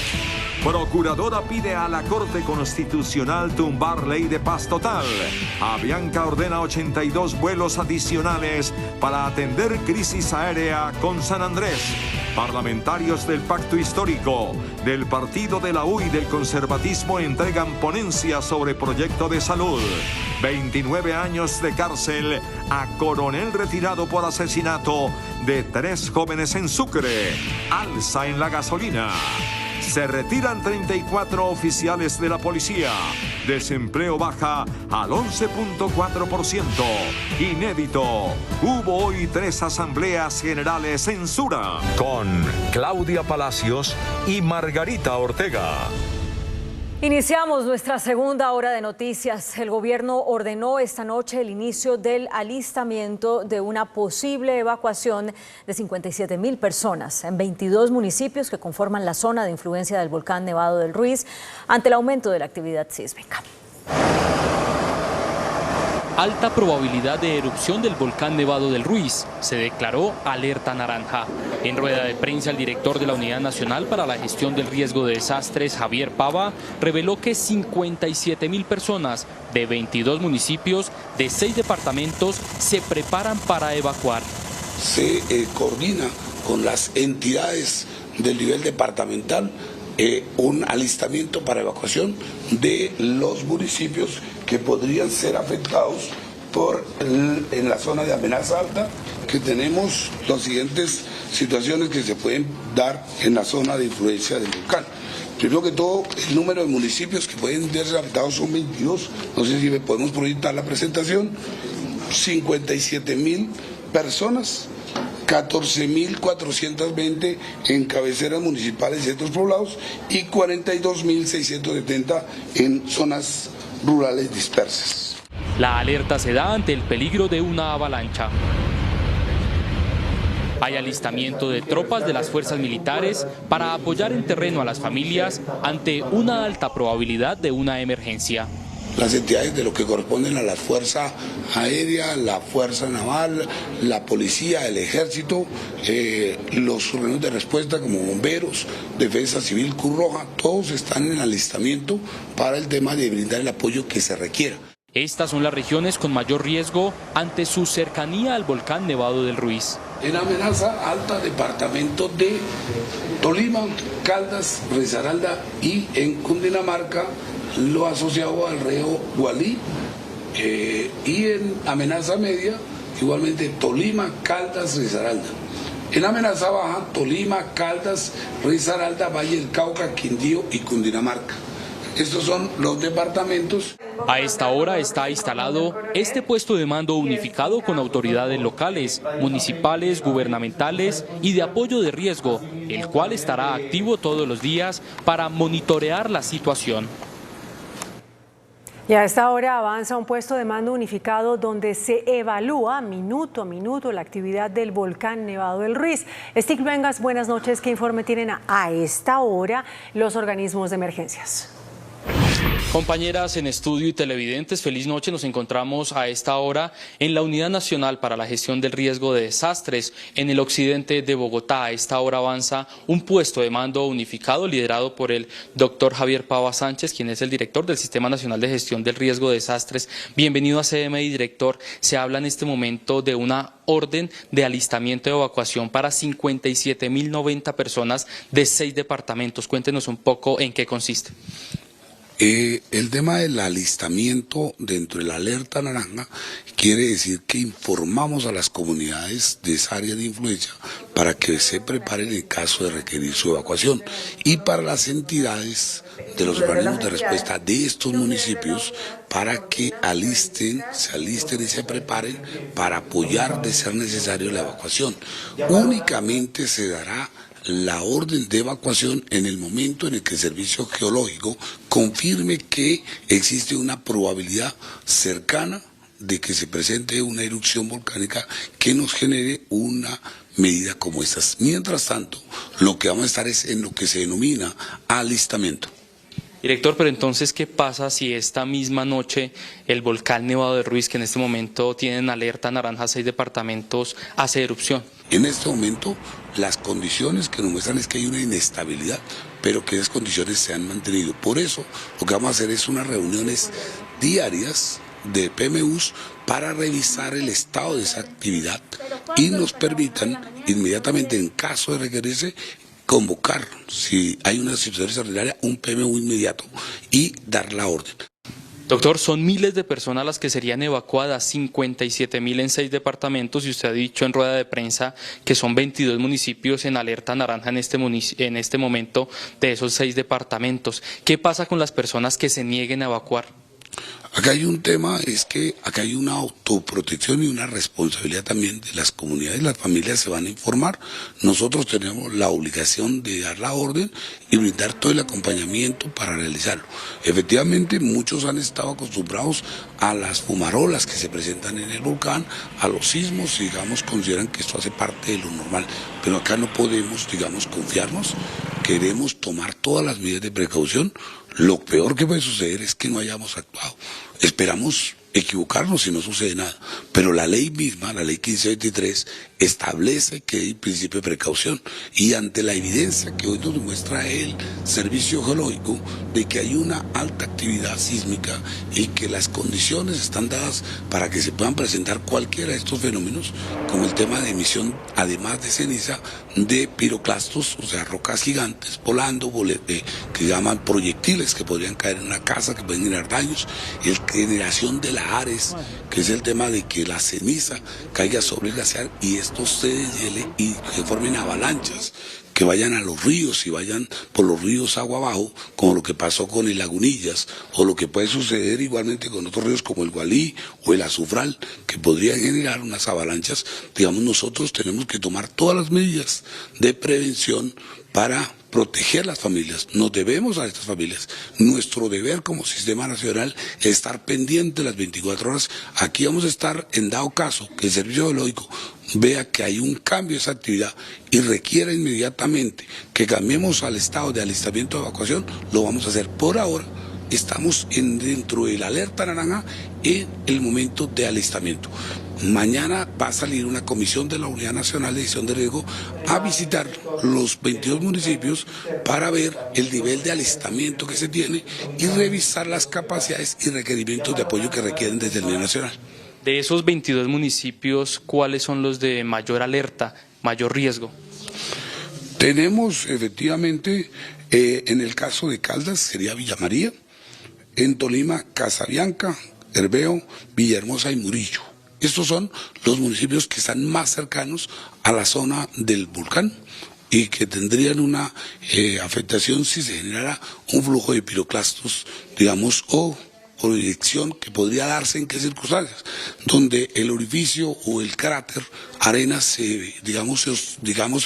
Procuradora pide a la Corte Constitucional tumbar ley de paz total. Avianca ordena 82 vuelos adicionales para atender crisis aérea con San Andrés. Parlamentarios del Pacto Histórico, del Partido de la U y del Conservatismo entregan ponencia sobre proyecto de salud. 29 años de cárcel a coronel retirado por asesinato de 3 jóvenes en Sucre. Alza en la gasolina. Se retiran 34 oficiales de la policía. Desempleo baja al 11.4%. Inédito. Hubo hoy 3 asambleas generales en Sura. Con Claudia Palacios y Margarita Ortega. Iniciamos nuestra segunda hora de noticias. El gobierno ordenó esta noche el inicio del alistamiento de una posible evacuación de 57,000 personas en 22 municipios que conforman la zona de influencia del volcán Nevado del Ruiz ante el aumento de la actividad sísmica. Alta probabilidad de erupción del volcán Nevado del Ruiz. Se declaró alerta naranja. En rueda de prensa, el director de la Unidad Nacional para la Gestión del Riesgo de Desastres, Javier Pava, reveló que 57,000 personas de 22 municipios de 6 departamentos se preparan para evacuar. Se coordina con las entidades del nivel departamental un alistamiento para evacuación de los municipios que podrían ser afectados en la zona de amenaza alta, que tenemos las siguientes situaciones que se pueden dar en la zona de influencia del volcán. Primero que todo, el número de municipios que pueden ser afectados son 22, no sé si podemos proyectar la presentación, 57,000 personas, 14,420 en cabeceras municipales y centros poblados y 42,670 en zonas rurales dispersas. La alerta se da ante el peligro de una avalancha. Hay alistamiento de tropas de las fuerzas militares para apoyar en terreno a las familias ante una alta probabilidad de una emergencia. Las entidades de lo que corresponden a la Fuerza Aérea, la Fuerza Naval, la Policía, el Ejército, los organismos de respuesta como bomberos, Defensa Civil, Cruz Roja, todos están en alistamiento para el tema de brindar el apoyo que se requiera. Estas son las regiones con mayor riesgo ante su cercanía al volcán Nevado del Ruiz. En amenaza alta, departamento de Tolima, Caldas, Risaralda y en Cundinamarca, lo asociado al río Gualí, y en amenaza media, igualmente Tolima, Caldas, Risaralda. En amenaza baja, Tolima, Caldas, Risaralda, Valle del Cauca, Quindío y Cundinamarca. Estos son los departamentos. A esta hora está instalado este puesto de mando unificado con autoridades locales, municipales, gubernamentales y de apoyo de riesgo, el cual estará activo todos los días para monitorear la situación. Y a esta hora avanza un puesto de mando unificado donde se evalúa minuto a minuto la actividad del volcán Nevado del Ruiz. Stig Vengas, buenas noches. ¿Qué informe tienen a esta hora los organismos de emergencias? Compañeras en estudio y televidentes, feliz noche. Nos encontramos a esta hora en la Unidad Nacional para la Gestión del Riesgo de Desastres en el occidente de Bogotá. A esta hora avanza un puesto de mando unificado liderado por el doctor Javier Pava Sánchez, quien es el director del Sistema Nacional de Gestión del Riesgo de Desastres. Bienvenido a CMI, director. Se habla en este momento de una orden de alistamiento de evacuación para 57.090 personas de 6 departamentos. Cuéntenos un poco en qué consiste. El tema del alistamiento dentro de la alerta naranja quiere decir que informamos a las comunidades de esa área de influencia para que se preparen en caso de requerir su evacuación, y para las entidades de los organismos de respuesta de estos municipios para que se alisten y se preparen para apoyar de ser necesario la evacuación. Únicamente se dará la orden de evacuación en el momento en el que el servicio geológico confirme que existe una probabilidad cercana de que se presente una erupción volcánica que nos genere una medida como estas. Mientras tanto, lo que vamos a estar es en lo que se denomina alistamiento. Director, pero entonces, ¿qué pasa si esta misma noche el volcán Nevado del Ruiz, que en este momento tiene en alerta naranja 6 departamentos, hace erupción? En este momento, las condiciones que nos muestran es que hay una inestabilidad, pero que esas condiciones se han mantenido. Por eso, lo que vamos a hacer es unas reuniones diarias de PMUs para revisar el estado de esa actividad y nos permitan inmediatamente, en caso de requerirse, convocar, si hay una situación extraordinaria, un PMU inmediato y dar la orden. Doctor, son miles de personas las que serían evacuadas, 57.000 en 6 departamentos, y usted ha dicho en rueda de prensa que son 22 municipios en alerta naranja en este momento de esos 6 departamentos. ¿Qué pasa con las personas que se nieguen a evacuar? Acá hay un tema, es que acá hay una autoprotección y una responsabilidad también de las comunidades. Las familias se van a informar. Nosotros tenemos la obligación de dar la orden y brindar todo el acompañamiento para realizarlo. Efectivamente, muchos han estado acostumbrados a las fumarolas que se presentan en el volcán, a los sismos, y digamos, consideran que esto hace parte de lo normal. Pero acá no podemos, digamos, confiarnos. Queremos tomar todas las medidas de precaución. Lo peor que puede suceder es que no hayamos actuado. Esperamos equivocarnos si no sucede nada, pero la ley misma, la ley 1523, establece que hay principio de precaución, y ante la evidencia que hoy nos muestra el servicio geológico de que hay una alta actividad sísmica y que las condiciones están dadas para que se puedan presentar cualquiera de estos fenómenos, como el tema de emisión, además de ceniza, de piroclastos, o sea, rocas gigantes volando, que llaman proyectiles, que podrían caer en una casa, que pueden generar daños, generación de lahares, que es el tema de que la ceniza caiga sobre el glaciar y esto se deshiele y que formen avalanchas, que vayan a los ríos y vayan por los ríos agua abajo, como lo que pasó con el Lagunillas, o lo que puede suceder igualmente con otros ríos como el Gualí o el Azufral, que podrían generar unas avalanchas. Digamos, nosotros tenemos que tomar todas las medidas de prevención para proteger las familias. Nos debemos a estas familias. Nuestro deber como Sistema Nacional es estar pendiente las 24 horas. Aquí vamos a estar, en dado caso que el Servicio Geológico vea que hay un cambio de esa actividad y requiera inmediatamente que cambiemos al estado de alistamiento de evacuación, lo vamos a hacer. Por ahora estamos dentro de la alerta naranja en el momento de alistamiento. Mañana va a salir una comisión de la Unidad Nacional de Gestión de Riesgo a visitar los 22 municipios para ver el nivel de alistamiento que se tiene y revisar las capacidades y requerimientos de apoyo que requieren desde el nivel nacional. De esos 22 municipios, ¿cuáles son los de mayor alerta, mayor riesgo? Tenemos efectivamente, en el caso de Caldas sería Villa María, en Tolima Casabianca, Herveo, Villahermosa y Murillo. Estos son los municipios que están más cercanos a la zona del volcán y que tendrían una afectación si se generara un flujo de piroclastos, digamos, o proyección que podría darse en qué circunstancias, donde el orificio o el cráter arena se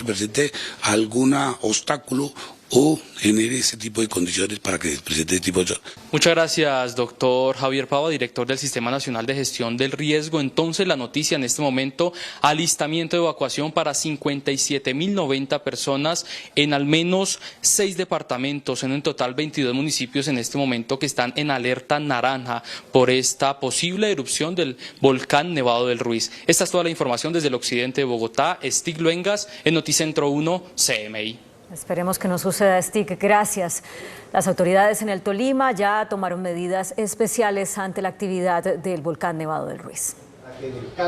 presente algún obstáculo o genere ese tipo de condiciones para que se presente ese tipo de... Muchas gracias, doctor Javier Pava, director del Sistema Nacional de Gestión del Riesgo. Entonces, la noticia en este momento, alistamiento de evacuación para 57.090 personas en al menos 6 departamentos, en total 22 municipios en este momento que están en alerta naranja por esta posible erupción del volcán Nevado del Ruiz. Esta es toda la información desde el occidente de Bogotá. Stig Luengas, en Noticentro 1, CMI. Esperemos que no suceda, Stig. Gracias. Las autoridades en el Tolima ya tomaron medidas especiales ante la actividad del volcán Nevado del Ruiz.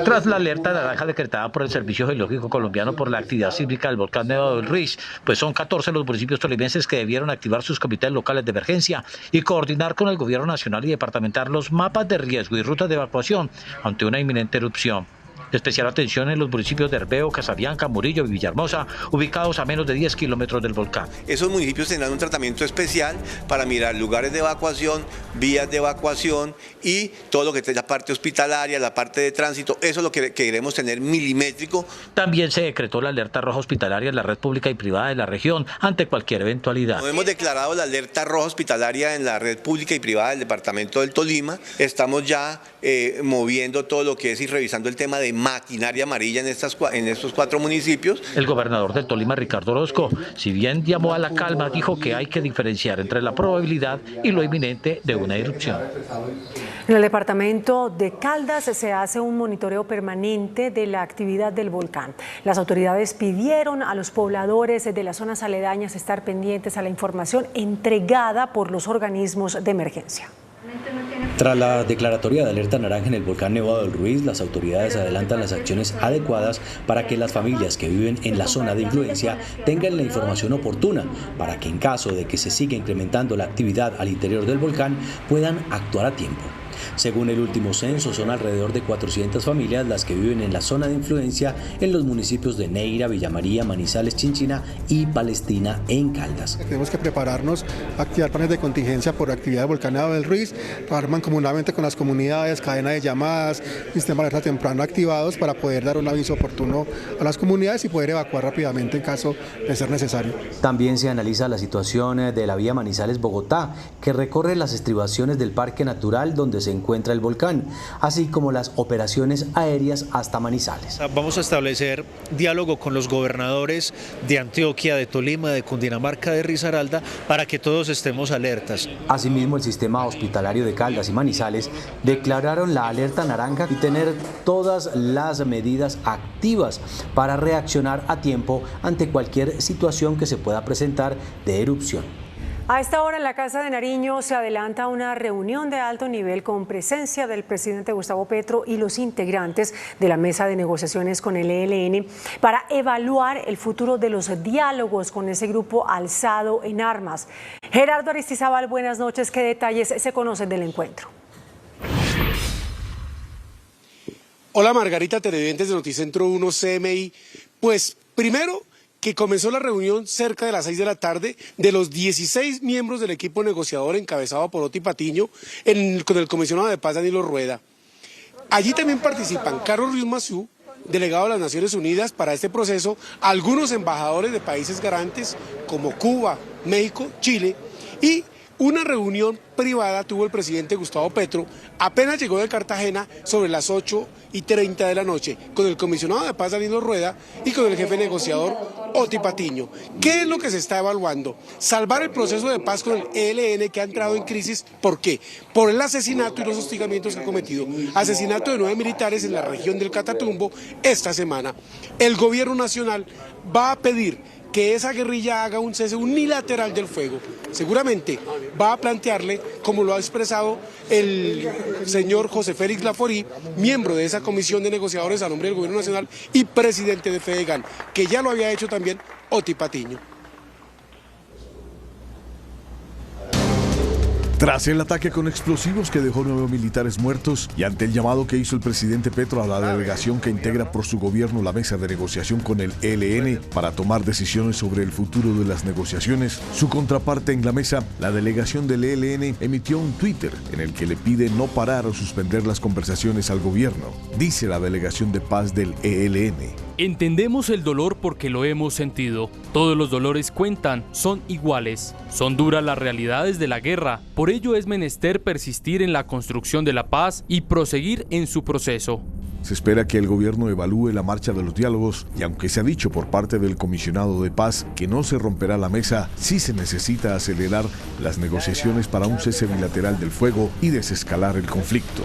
Tras la alerta naranja decretada por el Servicio Geológico Colombiano por la actividad sísmica del volcán Nevado del Ruiz, pues son 14 los municipios tolimenses que debieron activar sus comités locales de emergencia y coordinar con el gobierno nacional y departamental los mapas de riesgo y rutas de evacuación ante una inminente erupción. Especial atención en los municipios de Herbeo, Casabianca, Murillo y Villahermosa, ubicados a menos de 10 kilómetros del volcán. Esos municipios tendrán un tratamiento especial para mirar lugares de evacuación, vías de evacuación y todo lo que es la parte hospitalaria, la parte de tránsito. Eso es lo que queremos tener milimétrico. También se decretó la alerta roja hospitalaria en la red pública y privada de la región ante cualquier eventualidad. No hemos declarado la alerta roja hospitalaria en la red pública y privada del departamento del Tolima. Estamos ya moviendo todo lo que es y revisando el tema de maquinaria amarilla en estos 4 municipios. El gobernador del Tolima, Ricardo Orozco, si bien llamó a la calma, dijo que hay que diferenciar entre la probabilidad y lo inminente de una erupción. En el departamento de Caldas se hace un monitoreo permanente de la actividad del volcán. Las autoridades pidieron a los pobladores de las zonas aledañas estar pendientes a la información entregada por los organismos de emergencia. Tras la declaratoria de alerta naranja en el volcán Nevado del Ruiz, las autoridades adelantan las acciones adecuadas para que las familias que viven en la zona de influencia tengan la información oportuna, para que en caso de que se siga incrementando la actividad al interior del volcán puedan actuar a tiempo. Según el último censo, son alrededor de 400 familias las que viven en la zona de influencia en los municipios de Neira, Villa María, Manizales, Chinchina y Palestina en Caldas. Tenemos que prepararnos, activar planes de contingencia por actividad del volcán Nevado del Ruiz, trabajar mancomunadamente con las comunidades, cadena de llamadas, sistema de alerta temprano activados para poder dar un aviso oportuno a las comunidades y poder evacuar rápidamente en caso de ser necesario. También se analiza la situación de la vía Manizales-Bogotá, que recorre las estribaciones del Parque Natural donde se encuentra el volcán, así como las operaciones aéreas hasta Manizales. Vamos a establecer diálogo con los gobernadores de Antioquia, de Tolima, de Cundinamarca, de Risaralda, para que todos estemos alertas. Asimismo, el sistema hospitalario de Caldas y Manizales declararon la alerta naranja y tener todas las medidas activas para reaccionar a tiempo ante cualquier situación que se pueda presentar de erupción. A esta hora en la Casa de Nariño se adelanta una reunión de alto nivel con presencia del presidente Gustavo Petro y los integrantes de la mesa de negociaciones con el ELN para evaluar el futuro de los diálogos con ese grupo alzado en armas. Gerardo Aristizábal, buenas noches. ¿Qué detalles se conocen del encuentro? Hola Margarita, televidentes de Noticentro 1 CMI. Pues primero, que comenzó la reunión cerca de las 6 de la tarde de los 16 miembros del equipo negociador encabezado por Oti Patiño con el comisionado de paz Danilo Rueda. Allí también participan Carlos Ruiz Massieu, delegado de las Naciones Unidas para este proceso, algunos embajadores de países garantes como Cuba, México, Chile, y una reunión privada tuvo el presidente Gustavo Petro apenas llegó de Cartagena sobre las 8:30 de la noche con el comisionado de paz Danilo Rueda y con el jefe negociador Oti Patiño. ¿Qué es lo que se está evaluando? Salvar el proceso de paz con el ELN que ha entrado en crisis. ¿Por qué? Por el asesinato y los hostigamientos que ha cometido. Asesinato de 9 militares en la región del Catatumbo esta semana. El gobierno nacional va a pedir que esa guerrilla haga un cese unilateral del fuego. Seguramente va a plantearle, como lo ha expresado el señor José Félix Laforí, miembro de esa comisión de negociadores a nombre del Gobierno Nacional y presidente de FEDEGAN, que ya lo había hecho también Oti Patiño. Tras el ataque con explosivos que dejó 9 militares muertos y ante el llamado que hizo el presidente Petro a la delegación que integra por su gobierno la mesa de negociación con el ELN para tomar decisiones sobre el futuro de las negociaciones, su contraparte en la mesa, la delegación del ELN, emitió un Twitter en el que le pide no parar o suspender las conversaciones al gobierno, dice la delegación de paz del ELN. Entendemos el dolor porque lo hemos sentido. Todos los dolores cuentan, son iguales. Son duras las realidades de la guerra. Por ello es menester persistir en la construcción de la paz y proseguir en su proceso. Se espera que el gobierno evalúe la marcha de los diálogos y aunque se ha dicho por parte del comisionado de paz que no se romperá la mesa, sí se necesita acelerar las negociaciones para un cese bilateral del fuego y desescalar el conflicto.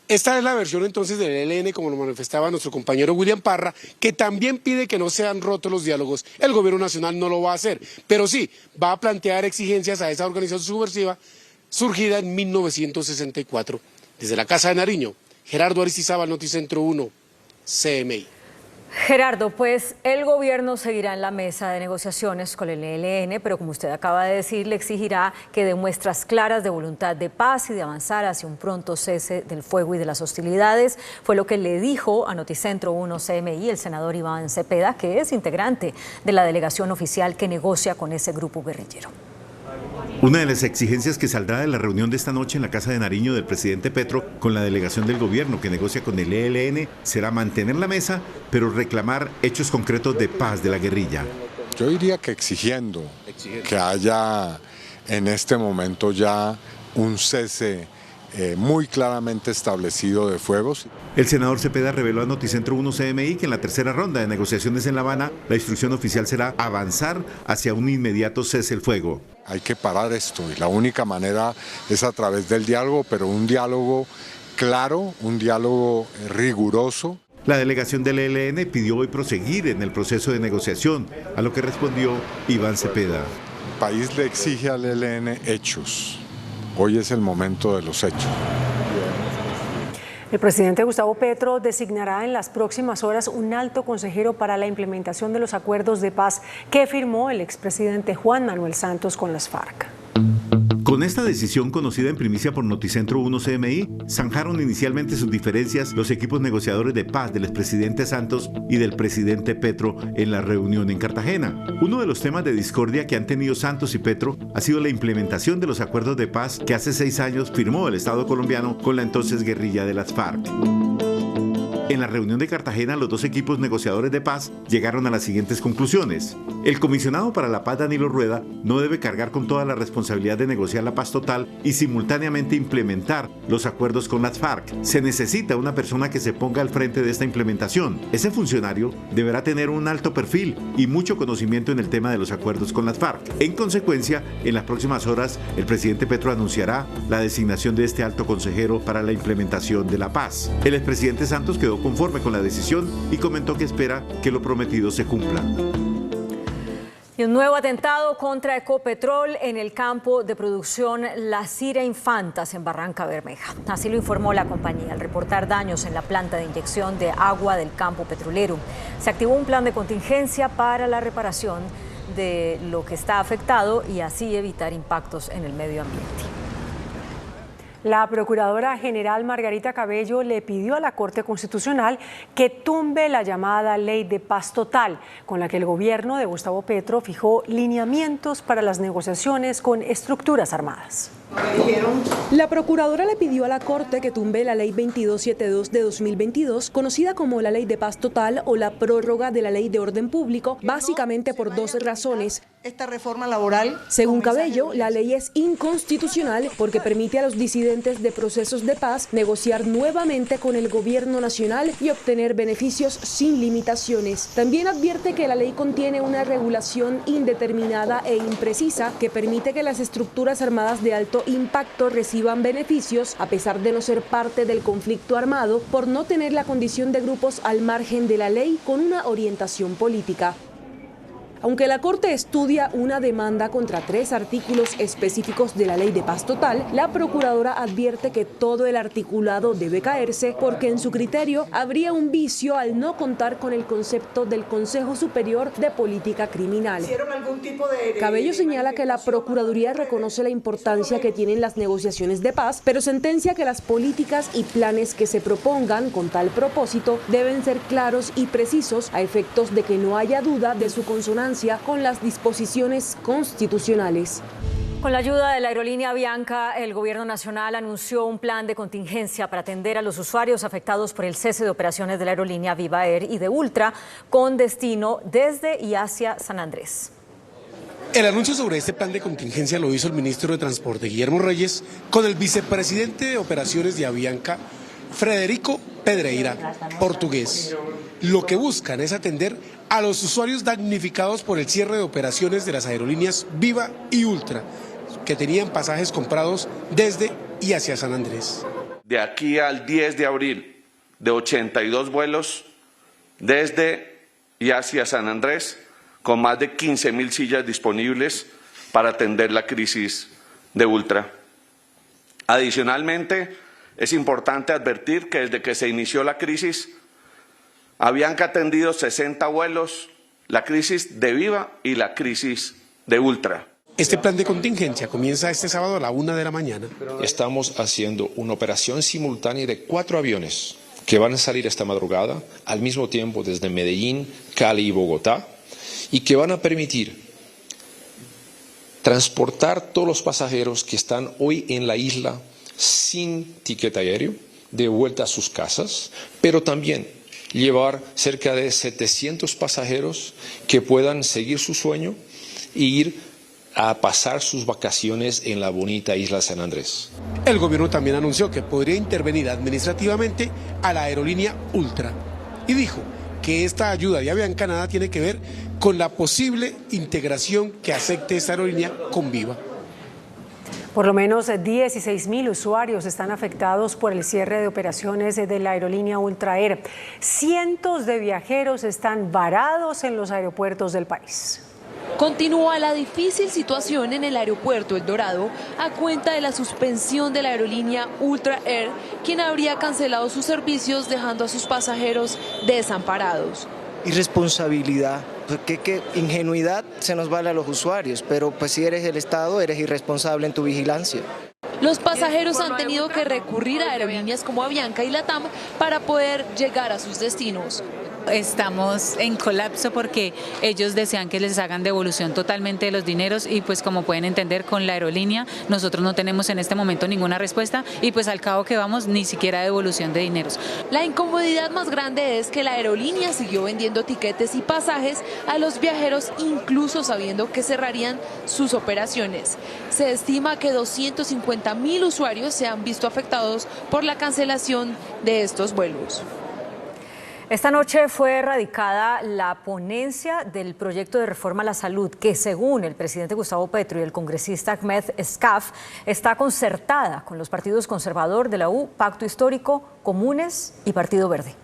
Esta es la versión entonces del ELN, como lo manifestaba nuestro compañero William Parra, que también pide que no sean rotos los diálogos. El gobierno nacional no lo va a hacer, pero sí va a plantear exigencias a esa organización subversiva surgida en 1964. Desde la Casa de Nariño, Gerardo Aristizábal, Noticentro 1, CMI. Gerardo, pues el gobierno seguirá en la mesa de negociaciones con el ELN, pero como usted acaba de decir, le exigirá que dé muestras claras de voluntad de paz y de avanzar hacia un pronto cese del fuego y de las hostilidades. Fue lo que le dijo a Noticentro 1 CMI el senador Iván Cepeda, que es integrante de la delegación oficial que negocia con ese grupo guerrillero. Una de las exigencias que saldrá de la reunión de esta noche en la Casa de Nariño del presidente Petro con la delegación del gobierno que negocia con el ELN será mantener la mesa, pero reclamar hechos concretos de paz de la guerrilla. Yo diría que exigiendo que haya en este momento ya un cese muy claramente establecido de fuegos. El senador Cepeda reveló a Noticentro 1 CMI que en la tercera ronda de negociaciones en La Habana, la instrucción oficial será avanzar hacia un inmediato cese el fuego. Hay que parar esto y la única manera es a través del diálogo, pero un diálogo claro, un diálogo riguroso. La delegación del ELN pidió hoy proseguir en el proceso de negociación, a lo que respondió Iván Cepeda. El país le exige al ELN hechos. Hoy es el momento de los hechos. El presidente Gustavo Petro designará en las próximas horas un alto consejero para la implementación de los acuerdos de paz que firmó el expresidente Juan Manuel Santos con las FARC. Con esta decisión conocida en primicia por Noticentro 1 CMI, zanjaron inicialmente sus diferencias los equipos negociadores de paz del expresidente Santos y del presidente Petro en la reunión en Cartagena. Uno de los temas de discordia que han tenido Santos y Petro ha sido la implementación de los acuerdos de paz que hace 6 años firmó el Estado colombiano con la entonces guerrilla de las FARC. En la reunión de Cartagena, los dos equipos negociadores de paz llegaron a las siguientes conclusiones. El comisionado para la paz, Danilo Rueda, no debe cargar con toda la responsabilidad de negociar la paz total y simultáneamente implementar los acuerdos con las FARC. Se necesita una persona que se ponga al frente de esta implementación. Ese funcionario deberá tener un alto perfil y mucho conocimiento en el tema de los acuerdos con las FARC. En consecuencia, en las próximas horas, el presidente Petro anunciará la designación de este alto consejero para la implementación de la paz. El expresidente Santos quedó conforme con la decisión y comentó que espera que lo prometido se cumpla. Y un nuevo atentado contra Ecopetrol en el campo de producción La Cira Infantas en Barranca Bermeja. Así lo informó la compañía al reportar daños en la planta de inyección de agua del campo petrolero. Se activó un plan de contingencia para la reparación de lo que está afectado y así evitar impactos en el medio ambiente. La Procuradora General Margarita Cabello le pidió a la Corte Constitucional que tumbe la llamada Ley de Paz Total, con la que el gobierno de Gustavo Petro fijó lineamientos para las negociaciones con estructuras armadas. La Procuradora le pidió a la Corte que tumbe la Ley 2272 de 2022, conocida como la Ley de Paz Total o la prórroga de la Ley de Orden Público, básicamente por 2 razones. Esta reforma laboral. Según Cabello, la ley es inconstitucional porque permite a los disidentes de procesos de paz negociar nuevamente con el gobierno nacional y obtener beneficios sin limitaciones. También advierte que la ley contiene una regulación indeterminada e imprecisa que permite que las estructuras armadas de alto impacto reciban beneficios a pesar de no ser parte del conflicto armado por no tener la condición de grupos al margen de la ley con una orientación política. Aunque la Corte estudia una demanda contra 3 artículos específicos de la Ley de Paz Total, la Procuradora advierte que todo el articulado debe caerse porque en su criterio habría un vicio al no contar con el concepto del Consejo Superior de Política Criminal. Cabello señala que la Procuraduría reconoce la importancia que tienen las negociaciones de paz, pero sentencia que las políticas y planes que se propongan con tal propósito deben ser claros y precisos a efectos de que no haya duda de su consonancia con las disposiciones constitucionales. Con la ayuda de la aerolínea Avianca, el gobierno nacional anunció un plan de contingencia para atender a los usuarios afectados por el cese de operaciones de la aerolínea Viva Air y de Ultra con destino desde y hacia San Andrés. El anuncio sobre este plan de contingencia lo hizo el ministro de Transporte, Guillermo Reyes, con el vicepresidente de operaciones de Avianca, Frederico Pedreira, portugués. Lo que buscan es atender a los usuarios damnificados por el cierre de operaciones de las aerolíneas Viva y Ultra, que tenían pasajes comprados desde y hacia San Andrés. De aquí al 10 de abril, de 82 vuelos desde y hacia San Andrés, con más de 15.000 sillas disponibles para atender la crisis de Ultra. Adicionalmente, es importante advertir que desde que se inició la crisis, Avianca ha atendido 60 vuelos, la crisis de Viva y la crisis de Ultra. Este plan de contingencia comienza este sábado a la 1 de la mañana. Estamos haciendo una operación simultánea de 4 aviones que van a salir esta madrugada al mismo tiempo desde Medellín, Cali y Bogotá y que van a permitir transportar todos los pasajeros que están hoy en la isla sin ticket aéreo de vuelta a sus casas, pero también llevar cerca de 700 pasajeros que puedan seguir su sueño e ir a pasar sus vacaciones en la bonita isla San Andrés. El gobierno también anunció que podría intervenir administrativamente a la aerolínea Ultra y dijo que esta ayuda de Avianca nada tiene que ver con la posible integración que acepte esta aerolínea con Viva. Por lo menos 16.000 usuarios están afectados por el cierre de operaciones de la aerolínea Ultra Air. Cientos de viajeros están varados en los aeropuertos del país. Continúa la difícil situación en el aeropuerto El Dorado a cuenta de la suspensión de la aerolínea Ultra Air, quien habría cancelado sus servicios dejando a sus pasajeros desamparados. Irresponsabilidad, que ingenuidad se nos vale a los usuarios, pero pues si eres el Estado eres irresponsable en tu vigilancia. Los pasajeros han tenido que recurrir a aerolíneas como Avianca y LATAM para poder llegar a sus destinos. Estamos en colapso porque ellos desean que les hagan devolución totalmente de los dineros y pues como pueden entender con la aerolínea nosotros no tenemos en este momento ninguna respuesta y pues al cabo que vamos ni siquiera devolución de dineros. La incomodidad más grande es que la aerolínea siguió vendiendo tiquetes y pasajes a los viajeros incluso sabiendo que cerrarían sus operaciones. Se estima que 250.000 usuarios se han visto afectados por la cancelación de estos vuelos. Esta noche fue radicada la ponencia del proyecto de reforma a la salud que, según el presidente Gustavo Petro y el congresista Ahmed Escaf, está concertada con los partidos conservador de la U, Pacto Histórico, Comunes y Partido Verde.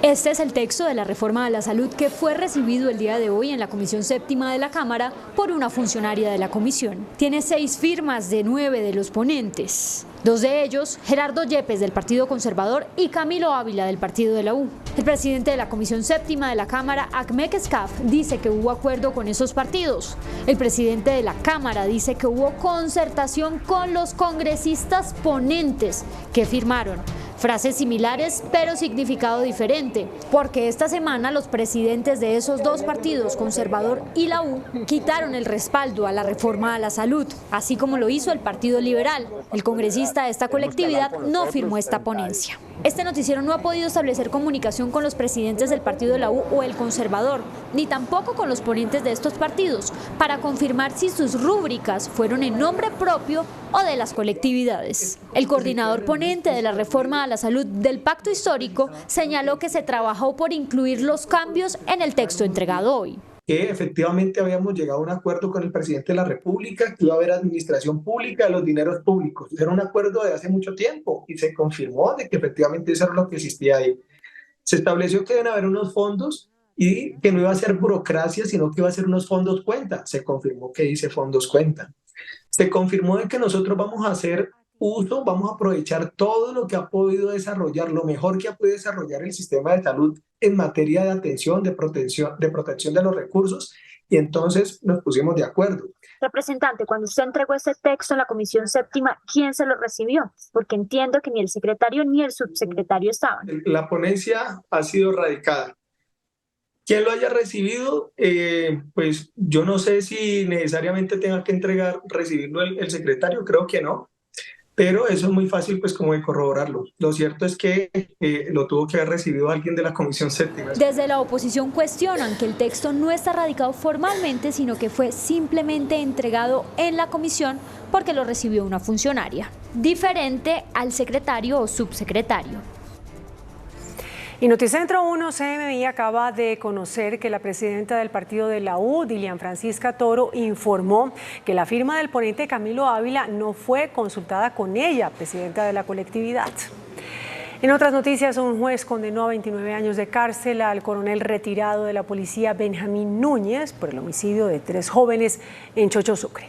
Este es el texto de la reforma a la salud que fue recibido el día de hoy en la Comisión Séptima de la Cámara por una funcionaria de la comisión. Tiene 6 firmas de 9 de los ponentes. 2 de ellos, Gerardo Yepes del Partido Conservador y Camilo Ávila del Partido de la U. El presidente de la Comisión Séptima de la Cámara, Ahmed Escaf, dice que hubo acuerdo con esos partidos. El presidente de la Cámara dice que hubo concertación con los congresistas ponentes que firmaron. Frases similares, pero significado diferente, porque esta semana los presidentes de esos 2 partidos, Conservador y la U, quitaron el respaldo a la reforma a la salud, así como lo hizo el Partido Liberal. El congresista de esta colectividad no firmó esta ponencia. Este noticiero no ha podido establecer comunicación con los presidentes del Partido de la U o el Conservador, ni tampoco con los ponentes de estos partidos, para confirmar si sus rúbricas fueron en nombre propio o de las colectividades. El coordinador ponente de la reforma a la salud del Pacto Histórico señaló que se trabajó por incluir los cambios en el texto entregado hoy. Que efectivamente habíamos llegado a un acuerdo con el presidente de la República, que iba a haber administración pública de los dineros públicos. Era un acuerdo de hace mucho tiempo y se confirmó de que efectivamente eso era lo que existía ahí. Se estableció que deben haber unos fondos y que no iba a ser burocracia, sino que iba a ser unos fondos cuenta. Se confirmó que dice fondos cuenta. Se confirmó de que nosotros vamos a hacer uso, vamos a aprovechar todo lo que ha podido desarrollar, lo mejor que ha podido desarrollar el sistema de salud en materia de atención, de protección de los recursos, y entonces nos pusimos de acuerdo. Representante, cuando usted entregó ese texto en la Comisión Séptima, ¿quién se lo recibió? Porque entiendo que ni el secretario ni el subsecretario estaban. La ponencia ha sido radicada. Quien lo haya recibido, pues yo no sé si necesariamente tenga que recibirlo el secretario, creo que no, pero eso es muy fácil pues como de corroborarlo. Lo cierto es que lo tuvo que haber recibido alguien de la Comisión Séptima. Desde la oposición cuestionan que el texto no está radicado formalmente, sino que fue simplemente entregado en la comisión porque lo recibió una funcionaria, diferente al secretario o subsecretario. Y Noticentro 1 CMI acaba de conocer que la presidenta del partido de la U, Dilian Francisca Toro, informó que la firma del ponente Camilo Ávila no fue consultada con ella, presidenta de la colectividad. En otras noticias, un juez condenó a 29 años de cárcel al coronel retirado de la policía Benjamín Núñez por el homicidio de 3 jóvenes en Chocho Sucre.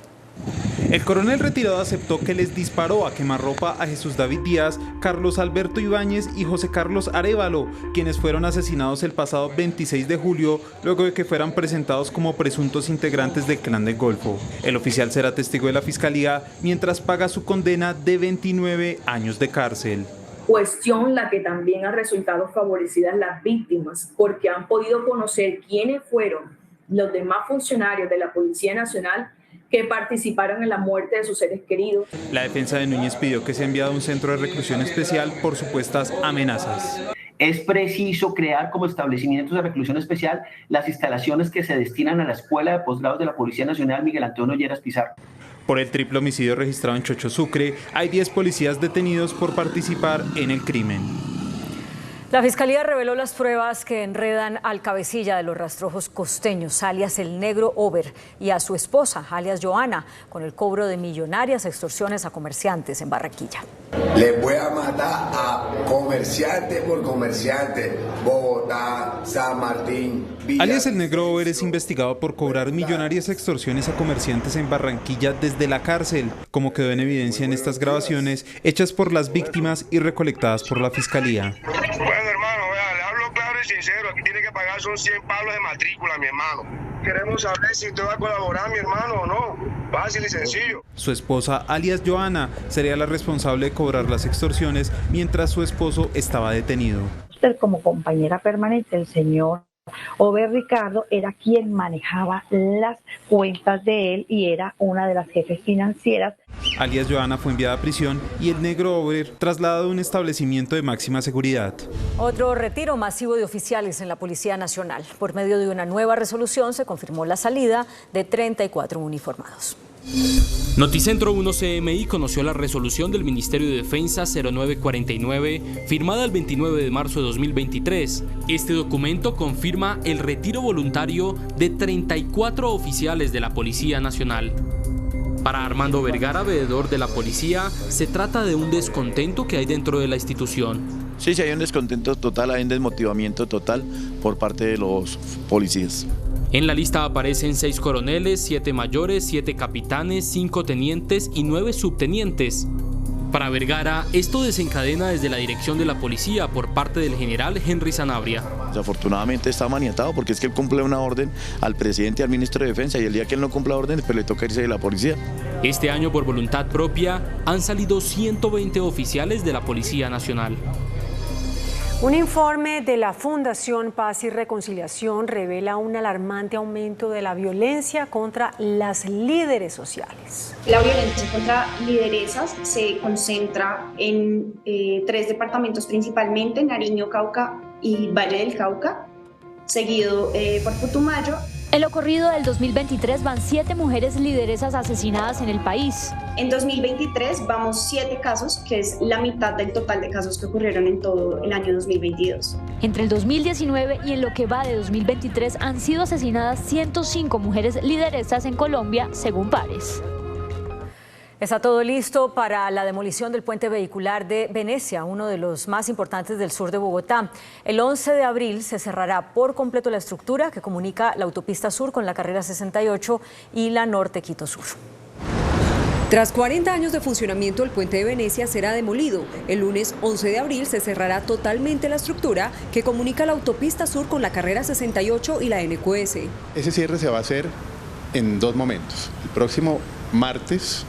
El coronel retirado aceptó que les disparó a quemarropa a Jesús David Díaz, Carlos Alberto Ibáñez y José Carlos Arévalo, quienes fueron asesinados el pasado 26 de julio, luego de que fueran presentados como presuntos integrantes del Clan del Golfo. El oficial será testigo de la fiscalía mientras paga su condena de 29 años de cárcel. Cuestión la que también ha resultado favorecidas las víctimas, porque han podido conocer quiénes fueron los demás funcionarios de la Policía Nacional que participaron en la muerte de sus seres queridos. La defensa de Núñez pidió que sea enviado a un centro de reclusión especial por supuestas amenazas. Es preciso crear como establecimientos de reclusión especial las instalaciones que se destinan a la Escuela de Posgrados de la Policía Nacional Miguel Antonio Lleras Pizarro. Por el triple homicidio registrado en Chocho Sucre, hay 10 policías detenidos por participar en el crimen. La Fiscalía reveló las pruebas que enredan al cabecilla de los rastrojos costeños, alias el Negro Over, y a su esposa, alias Joana, con el cobro de millonarias extorsiones a comerciantes en Barranquilla. Les voy a matar a comerciante por comerciante, Bogotá, San Martín, Villa. Alias el Negro Over es investigado por cobrar millonarias extorsiones a comerciantes en Barranquilla desde la cárcel, como quedó en evidencia en estas grabaciones hechas por las víctimas y recolectadas por la Fiscalía. Bueno, hermano, vea, le hablo claro y sincero, aquí tiene que pagar son 100 palos de matrícula, mi hermano. Queremos saber si usted va a colaborar, mi hermano, o no. Fácil y sencillo. Su esposa, alias Joana, sería la responsable de cobrar las extorsiones mientras su esposo estaba detenido. Usted como compañera permanente, el señor Over Ricardo, era quien manejaba las cuentas de él y era una de las jefes financieras. Alias Joana fue enviada a prisión y el Negro Over trasladado a un establecimiento de máxima seguridad. Otro retiro masivo de oficiales en la Policía Nacional. Por medio de una nueva resolución se confirmó la salida de 34 uniformados. Noticentro 1 CMI conoció la resolución del Ministerio de Defensa 0949, firmada el 29 de marzo de 2023. Este documento confirma el retiro voluntario de 34 oficiales de la Policía Nacional. Para Armando Vergara, veedor de la policía, se trata de un descontento que hay dentro de la institución. Sí, hay un descontento total, hay un desmotivamiento total por parte de los policías. En la lista aparecen 6 coroneles, 7 mayores, 7 capitanes, 5 tenientes y 9 subtenientes. Para Vergara, esto desencadena desde la dirección de la policía por parte del general Henry Sanabria. Desafortunadamente está maniatado porque es que él cumple una orden al presidente y al ministro de Defensa y el día que él no cumpla órdenes, pues le toca irse de la policía. Este año, por voluntad propia, han salido 120 oficiales de la Policía Nacional. Un informe de la Fundación Paz y Reconciliación revela un alarmante aumento de la violencia contra las líderes sociales. La violencia contra lideresas se concentra en 3 departamentos principalmente, Nariño, Cauca y Valle del Cauca, seguido por Putumayo. En lo corrido del 2023 van 7 mujeres lideresas asesinadas en el país. En 2023 vamos 7 casos, que es la mitad del total de casos que ocurrieron en todo el año 2022. Entre el 2019 y en lo que va de 2023 han sido asesinadas 105 mujeres lideresas en Colombia, según Pares. Está todo listo para la demolición del puente vehicular de Venecia, uno de los más importantes del sur de Bogotá. El 11 de abril se cerrará por completo la estructura que comunica la autopista sur con la carrera 68 y la norte Quito Sur. Tras 40 años de funcionamiento, el puente de Venecia será demolido. El lunes 11 de abril se cerrará totalmente la estructura que comunica la autopista sur con la carrera 68 y la NQS. Ese cierre se va a hacer en 2 momentos. El próximo martes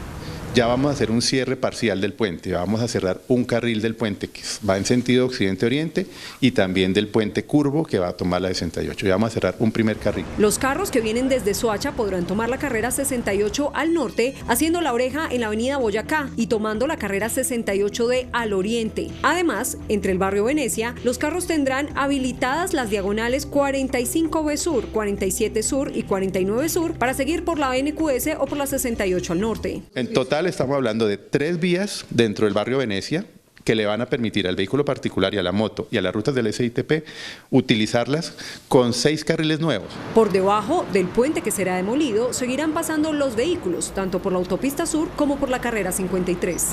ya vamos a hacer un cierre parcial del puente, vamos a cerrar un carril del puente que va en sentido occidente-oriente y también del puente curvo que va a tomar la 68, ya vamos a cerrar un primer carril. Los carros que vienen desde Soacha podrán tomar la carrera 68 al norte, haciendo la oreja en la avenida Boyacá y tomando la carrera 68D al oriente. Además, entre el barrio Venecia, los carros tendrán habilitadas las diagonales 45B Sur, 47 Sur y 49 Sur para seguir por la NQS o por la 68 al norte. En total estamos hablando de 3 vías dentro del barrio Venecia que le van a permitir al vehículo particular y a la moto y a las rutas del SITP utilizarlas con 6 carriles nuevos. Por debajo del puente que será demolido seguirán pasando los vehículos, tanto por la autopista sur como por la carrera 53.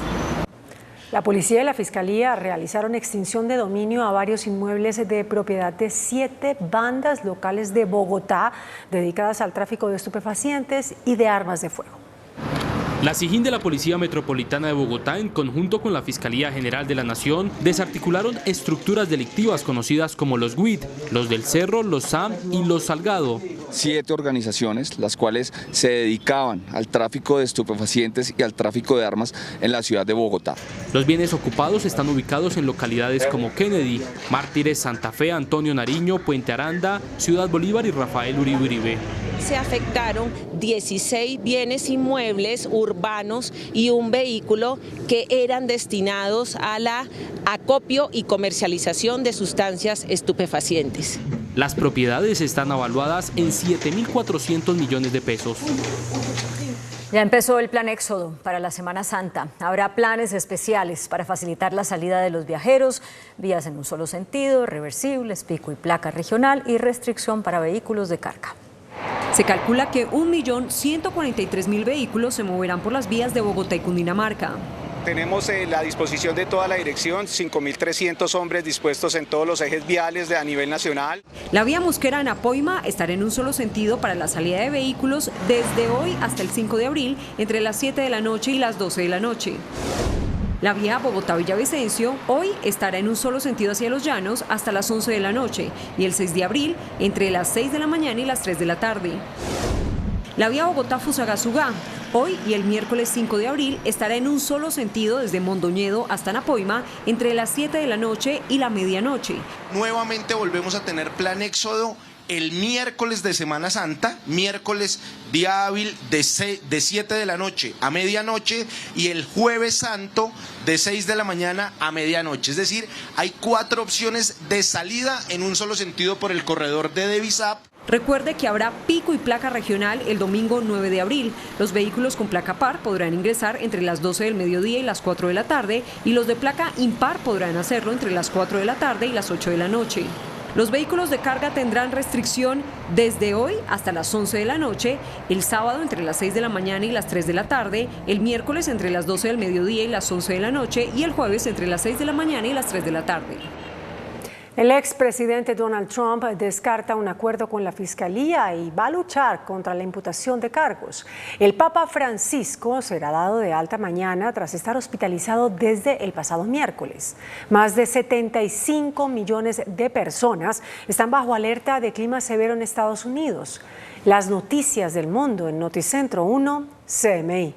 La policía y la fiscalía realizaron extinción de dominio a varios inmuebles de propiedad de 7 bandas locales de Bogotá dedicadas al tráfico de estupefacientes y de armas de fuego. La SIJIN de la Policía Metropolitana de Bogotá, en conjunto con la Fiscalía General de la Nación, desarticularon estructuras delictivas conocidas como los WID, los del Cerro, los SAM y los Salgado. 7 organizaciones, las cuales se dedicaban al tráfico de estupefacientes y al tráfico de armas en la ciudad de Bogotá. Los bienes ocupados están ubicados en localidades como Kennedy, Mártires, Santa Fe, Antonio Nariño, Puente Aranda, Ciudad Bolívar y Rafael Uribe Uribe. Se afectaron 16 bienes inmuebles urbanos y un vehículo que eran destinados a la acopio y comercialización de sustancias estupefacientes. Las propiedades están evaluadas en 7.400 millones de pesos. Ya empezó el plan Éxodo para la Semana Santa. Habrá planes especiales para facilitar la salida de los viajeros, vías en un solo sentido, reversibles, pico y placa regional y restricción para vehículos de carga. Se calcula que 1.143.000 vehículos se moverán por las vías de Bogotá y Cundinamarca. Tenemos la disposición de toda la dirección, 5.300 hombres dispuestos en todos los ejes viales a nivel nacional. La vía Mosquera en Apoima estará en un solo sentido para la salida de vehículos desde hoy hasta el 5 de abril, entre las 7 de la noche y las 12 de la noche. La vía Bogotá-Villavicencio hoy estará en un solo sentido hacia Los Llanos hasta las 11 de la noche y el 6 de abril entre las 6 de la mañana y las 3 de la tarde. La vía Bogotá-Fusagasugá hoy y el miércoles 5 de abril estará en un solo sentido desde Mondoñedo hasta Napoima entre las 7 de la noche y la medianoche. Nuevamente volvemos a tener plan Éxodo el miércoles de Semana Santa, miércoles día hábil de 7 de la noche a medianoche y el jueves santo de 6 de la mañana a medianoche. Es decir, hay 4 opciones de salida en un solo sentido por el corredor de Devisap. Recuerde que habrá pico y placa regional el domingo 9 de abril. Los vehículos con placa par podrán ingresar entre las 12 del mediodía y las 4 de la tarde y los de placa impar podrán hacerlo entre las 4 de la tarde y las 8 de la noche. Los vehículos de carga tendrán restricción desde hoy hasta las 11 de la noche, el sábado entre las 6 de la mañana y las 3 de la tarde, el miércoles entre las 12 del mediodía y las 11 de la noche y el jueves entre las 6 de la mañana y las 3 de la tarde. El expresidente Donald Trump descarta un acuerdo con la Fiscalía y va a luchar contra la imputación de cargos. El Papa Francisco será dado de alta mañana tras estar hospitalizado desde el pasado miércoles. Más de 75 millones de personas están bajo alerta de clima severo en Estados Unidos. Las noticias del mundo en Noticentro 1 CMI.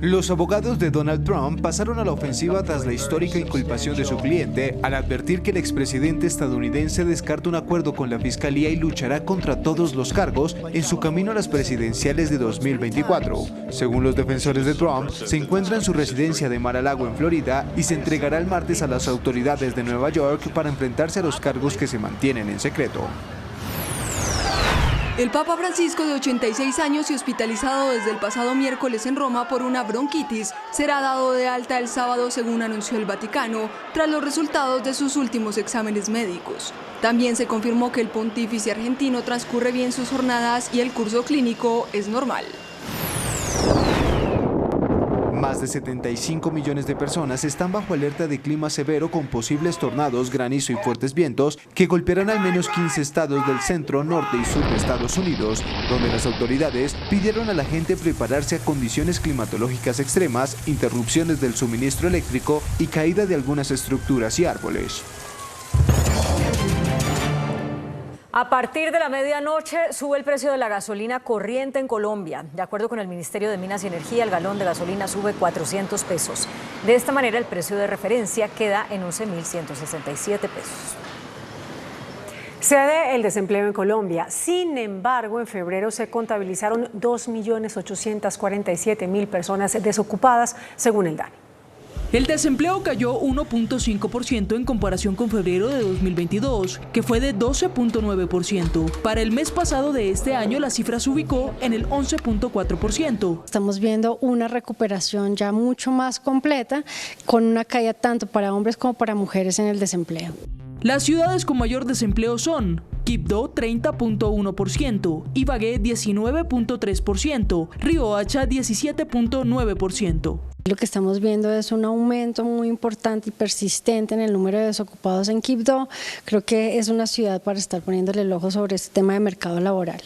Los abogados de Donald Trump pasaron a la ofensiva tras la histórica inculpación de su cliente al advertir que el expresidente estadounidense descarta un acuerdo con la Fiscalía y luchará contra todos los cargos en su camino a las presidenciales de 2024. Según los defensores de Trump, se encuentra en su residencia de Mar-a-Lago en Florida y se entregará el martes a las autoridades de Nueva York para enfrentarse a los cargos que se mantienen en secreto. El Papa Francisco, de 86 años y hospitalizado desde el pasado miércoles en Roma por una bronquitis, será dado de alta el sábado, según anunció el Vaticano, tras los resultados de sus últimos exámenes médicos. También se confirmó que el pontífice argentino transcurre bien sus jornadas y el curso clínico es normal. Más de 75 millones de personas están bajo alerta de clima severo con posibles tornados, granizo y fuertes vientos que golpearán al menos 15 estados del centro, norte y sur de Estados Unidos, donde las autoridades pidieron a la gente prepararse a condiciones climatológicas extremas, interrupciones del suministro eléctrico y caída de algunas estructuras y árboles. A partir de la medianoche sube el precio de la gasolina corriente en Colombia. De acuerdo con el Ministerio de Minas y Energía, el galón de gasolina sube 400 pesos. De esta manera, el precio de referencia queda en 11.167 pesos. Cede el desempleo en Colombia. Sin embargo, en febrero se contabilizaron 2.847.000 personas desocupadas, según el DANE. El desempleo cayó 1.5% en comparación con febrero de 2022, que fue de 12.9%. Para el mes pasado de este año, la cifra se ubicó en el 11.4%. Estamos viendo una recuperación ya mucho más completa, con una caída tanto para hombres como para mujeres en el desempleo. Las ciudades con mayor desempleo son Quibdó 30.1%, Ibagué 19.3%, Riohacha 17.9%. Lo que estamos viendo es un aumento muy importante y persistente en el número de desocupados en Quibdó. Creo que es una ciudad para estar poniéndole el ojo sobre este tema de mercado laboral.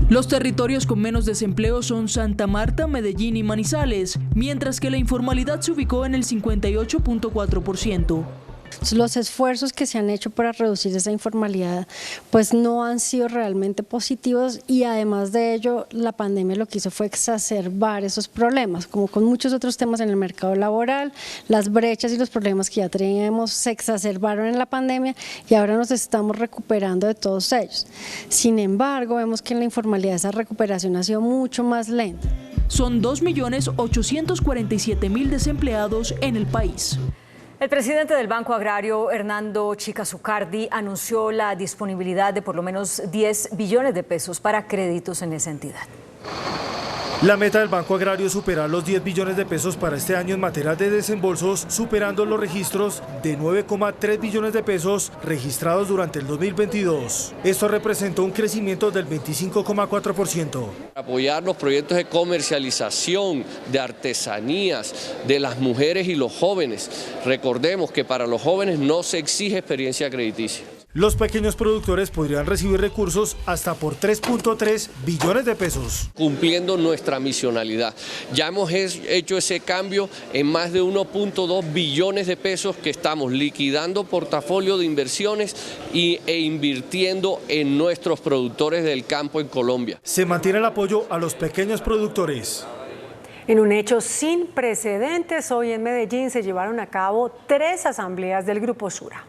Los territorios con menos desempleo son Santa Marta, Medellín y Manizales, mientras que la informalidad se ubicó en el 58.4%. Los esfuerzos que se han hecho para reducir esa informalidad pues no han sido realmente positivos, y además de ello la pandemia lo que hizo fue exacerbar esos problemas, como con muchos otros temas en el mercado laboral. Las brechas y los problemas que ya teníamos se exacerbaron en la pandemia y ahora nos estamos recuperando de todos ellos. Sin embargo, vemos que en la informalidad esa recuperación ha sido mucho más lenta. Son 2.847.000 desempleados en el país. El presidente del Banco Agrario, Hernando Chica Zucardi, anunció la disponibilidad de por lo menos 10 billones de pesos para créditos en esa entidad. La meta del Banco Agrario es superar los 10 billones de pesos para este año en materia de desembolsos, superando los registros de 9,3 billones de pesos registrados durante el 2022. Esto representó un crecimiento del 25,4%. Apoyar los proyectos de comercialización, de artesanías, de las mujeres y los jóvenes. Recordemos que para los jóvenes no se exige experiencia crediticia. Los pequeños productores podrían recibir recursos hasta por 3.3 billones de pesos. Cumpliendo nuestra misionalidad. Ya hemos hecho ese cambio en más de 1.2 billones de pesos que estamos liquidando portafolio de inversiones e invirtiendo en nuestros productores del campo en Colombia. Se mantiene el apoyo a los pequeños productores. En un hecho sin precedentes, hoy en Medellín se llevaron a cabo 3 asambleas del Grupo Sura.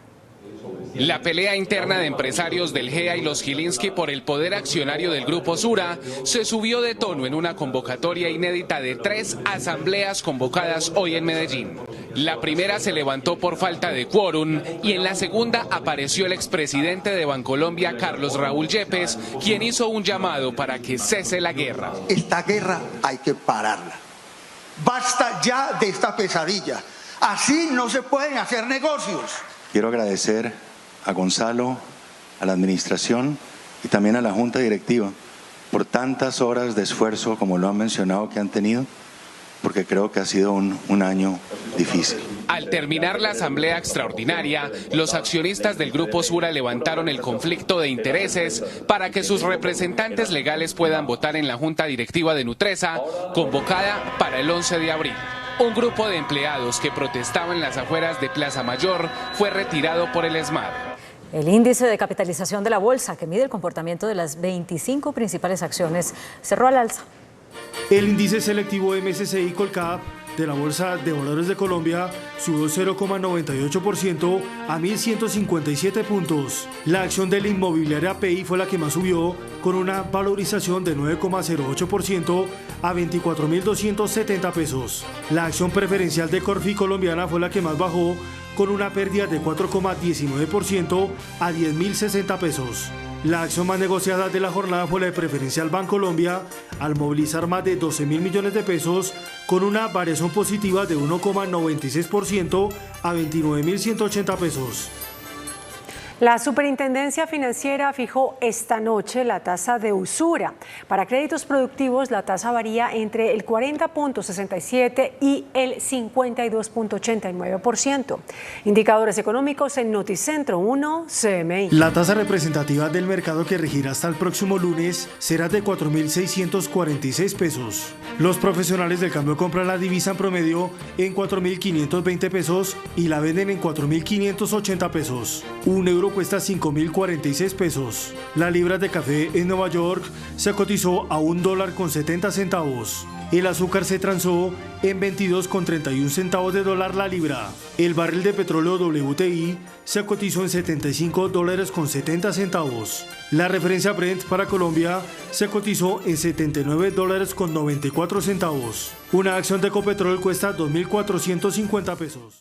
La pelea interna de empresarios del GEA y los Gilinski por el poder accionario del Grupo Sura se subió de tono en una convocatoria inédita de 3 asambleas convocadas hoy en Medellín. La primera se levantó por falta de quórum y en la segunda apareció el expresidente de Bancolombia, Carlos Raúl Yepes, quien hizo un llamado para que cese la guerra. Esta guerra hay que pararla. Basta ya de esta pesadilla. Así no se pueden hacer negocios. Quiero agradecer a Gonzalo, a la administración y también a la Junta Directiva por tantas horas de esfuerzo, como lo han mencionado, que han tenido, porque creo que ha sido un año difícil. Al terminar la asamblea extraordinaria, los accionistas del Grupo Sura levantaron el conflicto de intereses para que sus representantes legales puedan votar en la Junta Directiva de Nutresa, convocada para el 11 de abril. Un grupo de empleados que protestaban en las afueras de Plaza Mayor fue retirado por el ESMAD. El índice de capitalización de la bolsa, que mide el comportamiento de las 25 principales acciones, cerró al alza. El índice selectivo MSCI Colcap de la Bolsa de Valores de Colombia subió 0,98% a 1.157 puntos. La acción de la inmobiliaria PI fue la que más subió, con una valorización de 9,08% a 24.270 pesos. La acción preferencial de Corfi colombiana fue la que más bajó, con una pérdida de 4,19% a 10.060 pesos. La acción más negociada de la jornada fue la de Preferencial Bancolombia, al movilizar más de 12.000 millones de pesos, con una variación positiva de 1,96% a 29.180 pesos. La Superintendencia Financiera fijó esta noche la tasa de usura. Para créditos productivos, la tasa varía entre el 40.67 y el 52.89%. Indicadores económicos en Noticentro 1 CMI. La tasa representativa del mercado, que regirá hasta el próximo lunes, será de 4.646 pesos. Los profesionales del cambio compran la divisa en promedio en 4.520 pesos y la venden en 4.580 pesos. Un euro kilo cuesta 5.046 pesos. La libra de café en Nueva York se cotizó a $1.70. El azúcar se transó en 22,31 centavos de dólar la libra. El barril de petróleo WTI se cotizó en $75.70. La referencia Brent para Colombia se cotizó en $79.94. Una acción de Ecopetrol cuesta 2.450 pesos.